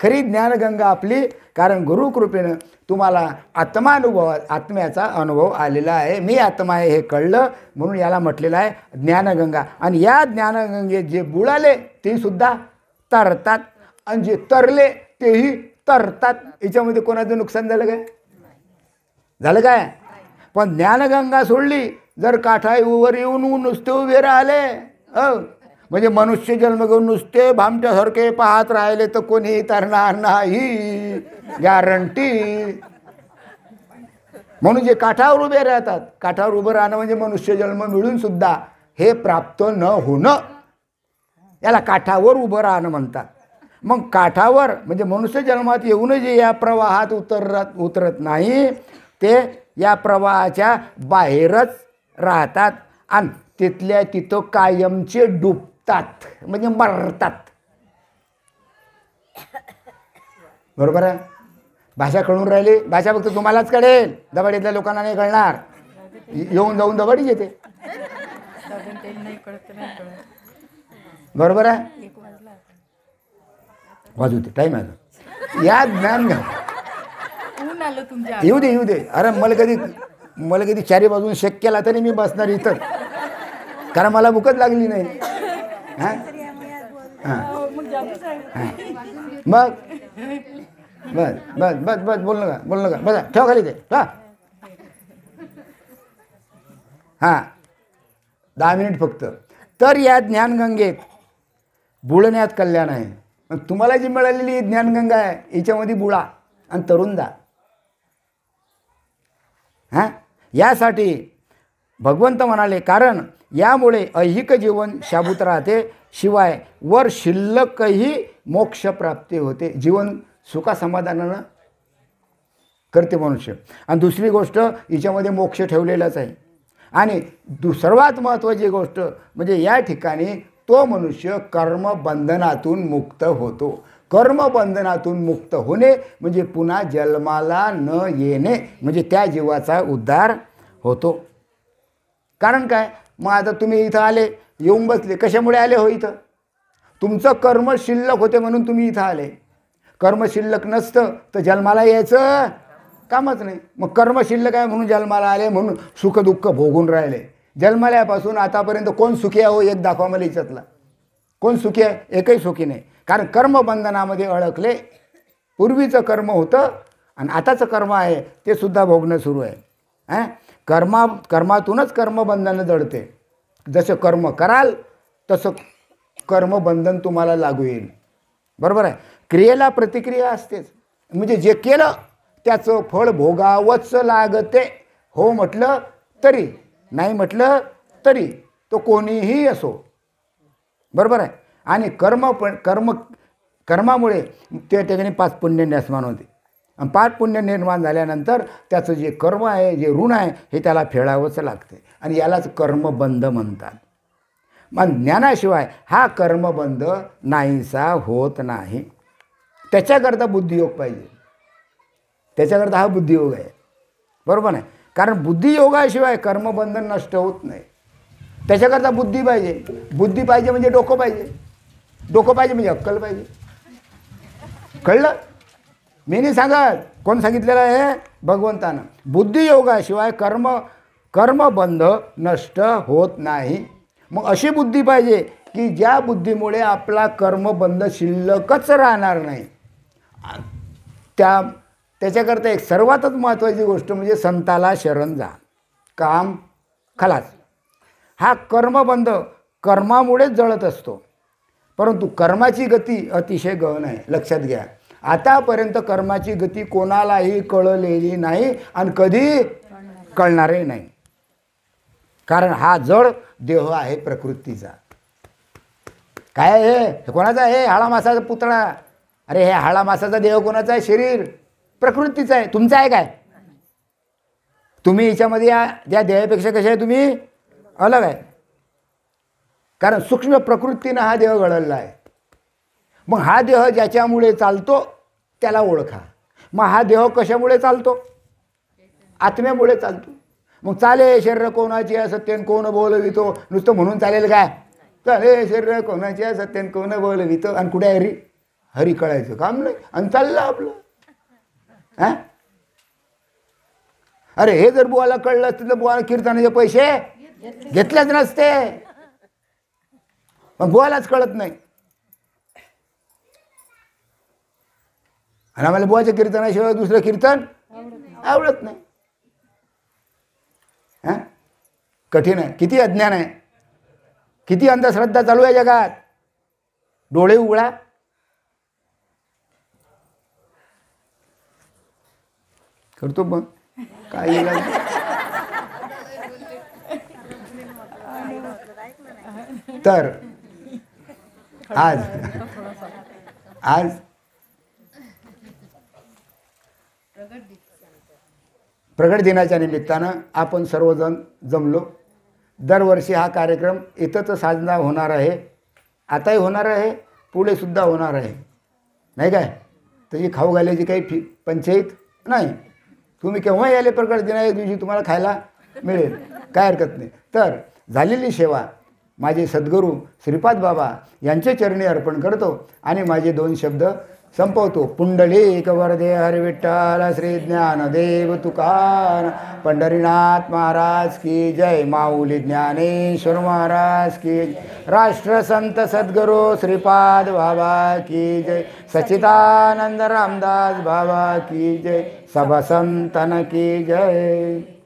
खरी ज्ञानगंगा आपली. कारण गुरुकृपेनं तुम्हाला आत्म्याचा अनुभव आलेला आहे. मी आत्मा आहे हे कळलं, म्हणून याला म्हटलेलं आहे ज्ञानगंगा. आणि या ज्ञानगंगेत जे बुडाले ते सुद्धा तरतात आणि जे तरले तेही तरतात. याच्यामध्ये कोणाचं नुकसान झालं काय? झालं काय? पण ज्ञानगंगा सोडली जर काठावर येऊन नुसते उभे राहिले म्हणजे मनुष्य जन्म घेऊन नुसते भामट्यासारखे पाहत राहिले तर कोणी तरणार नाही, गॅरंटी. म्हणून जे काठावर उभे राहतात, काठावर उभं राहणं म्हणजे मनुष्य जन्म मिळून सुद्धा हे प्राप्त न होणं, याला काठावर उभं राहणं म्हणतात. मग काठावर म्हणजे मनुष्य जन्मात येऊन जे या प्रवाहात उतरत नाही ते या प्रवाहाच्या बाहेरच राहतात आणि तिथल्या तिथं कायमचे डुबतात म्हणजे मरतात. बरोबर आहे? भाषा कळून राहिली. भाषा फक्त तुम्हालाच कळेल, दबाडीतल्या लोकांना नाही कळणार. येऊन जाऊन दबाडी येते. बरोबर आहे? वाजवते टाईम आहे. या ज्ञानगंगा ऊन आलं तुमच्या येऊ दे येऊ दे. अरे मला कधी चारी बाजून शेक केला तरी मी बसणार इथं, कारण मला भूकच लागली नाही. हां हां मग जाऊ साहेब. मग बस बस बस बस बोल नका बसा, ठेवा खाली ते. हां 10 मिनिट फक्त. तर या ज्ञानगंगेत बुडण्यात कल्याण आहे. मग तुम्हाला जी मिळालेली ज्ञानगंगा आहे हिच्यामध्ये बुडा आणि तरुण जा. हां यासाठी भगवंत म्हणाले, कारण यामुळे ऐहिक जीवन शाबूत राहते, शिवाय वर शिल्लकही मोक्षप्राप्ती होते. जीवन सुखासमाधानानं करते मनुष्य. आणि दुसरी गोष्ट हिच्यामध्ये मोक्ष ठेवलेलाच आहे. आणि सर्वात महत्त्वाची गोष्ट म्हणजे या ठिकाणी तो मनुष्य कर्मबंधनातून मुक्त होतो. कर्मबंधनातून मुक्त होणे म्हणजे पुन्हा जन्माला न येणे, म्हणजे त्या जीवाचा उद्धार होतो. कारण काय, मग आता तुम्ही इथं आले, येऊन बसले, कशामुळे आले हो इथं? तुमचं कर्म शिल्लक होते म्हणून तुम्ही इथं आले. कर्म शिल्लक नसतं तर जन्माला यायचं कामच नाही. मग कर्म शिल्लक आहे म्हणून जन्माला आले, म्हणून सुखदुःख भोगून राहिले. जन्माल्यापासून आतापर्यंत कोण सुखी आहे हो? एक दाखवा मला याच्यातला. कोण सुखी आहे? एकही सुखी नाही. कारण कर्मबंधनामध्ये अडकले. पूर्वीचं कर्म होतं आणि आताचं कर्म आहे ते सुद्धा भोगणं सुरू आहे. कर्मातूनच कर्मबंधन जडते. जसं कर्म कराल तसं कर्मबंधन तुम्हाला लागू येईल. बरोबर आहे. क्रियेला प्रतिक्रिया असतेच. म्हणजे जे केलं त्याचं फळ भोगावंच लागते. हो म्हटलं तरी, नाही म्हटलं तरी, तो कोणीही असो. बरोबर आहे. आणि कर्मामुळे त्या ठिकाणी 5 पुण्य निर्माण होते. आणि 5 पुण्य निर्माण झाल्यानंतर त्याचं जे कर्म आहे, जे ऋण आहे, हे त्याला फेडावंच लागते. आणि यालाच कर्मबंध म्हणतात. मग ज्ञानाशिवाय हा कर्मबंध नाहीसा होत नाही. त्याच्याकरता बुद्धियोग पाहिजे. त्याच्याकरता हा बुद्धियोग आहे. बरोबर आहे. कारण बुद्धियोगाशिवाय कर्मबंधन नष्ट होत नाही. त्याच्याकरता बुद्धी पाहिजे. बुद्धी पाहिजे म्हणजे डोकं पाहिजे. डोकं पाहिजे म्हणजे अक्कल पाहिजे. कळलं? मी नाही सांगत, कोण सांगितलेलं आहे? भगवंतानं. बुद्धियोगाशिवाय कर्मबंध नष्ट होत नाही. मग अशी बुद्धी पाहिजे की ज्या बुद्धीमुळे आपला कर्मबंध शिल्लकच राहणार नाही. त्याच्याकरता एक सर्वातच महत्त्वाची गोष्ट म्हणजे संताला शरण जा, काम खलास. हा कर्मबंध कर्मामुळेच जळत असतो. परंतु कर्माची गती अतिशय गहन आहे. लक्षात घ्या. आतापर्यंत कर्माची गती कोणालाही कळलेली नाही आणि कधी कळणारही नाही. कारण हा जड देह आहे प्रकृतीचा. काय हे कोणाचा आहे? हाळा मासाचा पुतळा. अरे हे हाळा मासाचा देह कोणाचा आहे? शरीर प्रकृतीचा आहे. तुमचा आहे काय? तुम्ही याच्यामध्ये या देहापेक्षा कसे आहे? तुम्ही अलग आहे. कारण सूक्ष्म प्रकृतीनं हा देह घडवला आहे. मग हा देह ज्याच्यामुळे चालतो त्याला ओळखा. मग हा देह कशामुळे चालतो? आत्म्यामुळे चालतो. मग चाले शरीर कोणाची आहे सत्यन कोण बोलवितो, नुसतं म्हणून चालेल काय? चाले शरीर कोणाची आहे सत्यन कोण बोलवितो. आणि कुठे हरी? हरी कळायचं काम नाही आणि चाललं आपलं. हां अरे हे जर बुवाला कळलं असतं तर बुवाला कीर्तनाचे पैसे घेतलेच नसते. पण बुवालाच कळत नाही. आणि आम्हाला बुवाच्या कीर्तनाशिवाय दुसरं कीर्तन आवडत नाही. हां कठीण आहे. किती अज्ञान आहे, किती अंधश्रद्धा चालू आहे जगात. डोळे उघडा. करतो मग काय इलाज? तर आज प्रगट दिनाच्या निमित्तानं आपण सर्वजण जमलो. दरवर्षी हा कार्यक्रम इथंच साजरा होणार आहे. आताही होणार आहे, पुढे सुद्धा होणार आहे. नाही काय? त्याची खाऊ घालायची काही पंचायत नाही. तुम्ही केव्हाही आले प्रगट दिनाच्या दिवशी तुम्हाला खायला मिळेल, काय हरकत नाही. तर झालेली सेवा माझे सद्गुरू श्रीपाद बाबा यांचे चरणी अर्पण करतो आणि माझे 2 शब्द संपवतो. पुंडलिक वरदे हरी विठ्ठल श्री ज्ञानदेव तुकाराम पंढरीनाथ महाराज की जय. माऊली ज्ञानेश्वर महाराज की जय. राष्ट्रसंत सद्गुरू श्रीपाद बाबा की जय. सच्चिदानंद रामदास बाबा की जय. सब संतन की जय.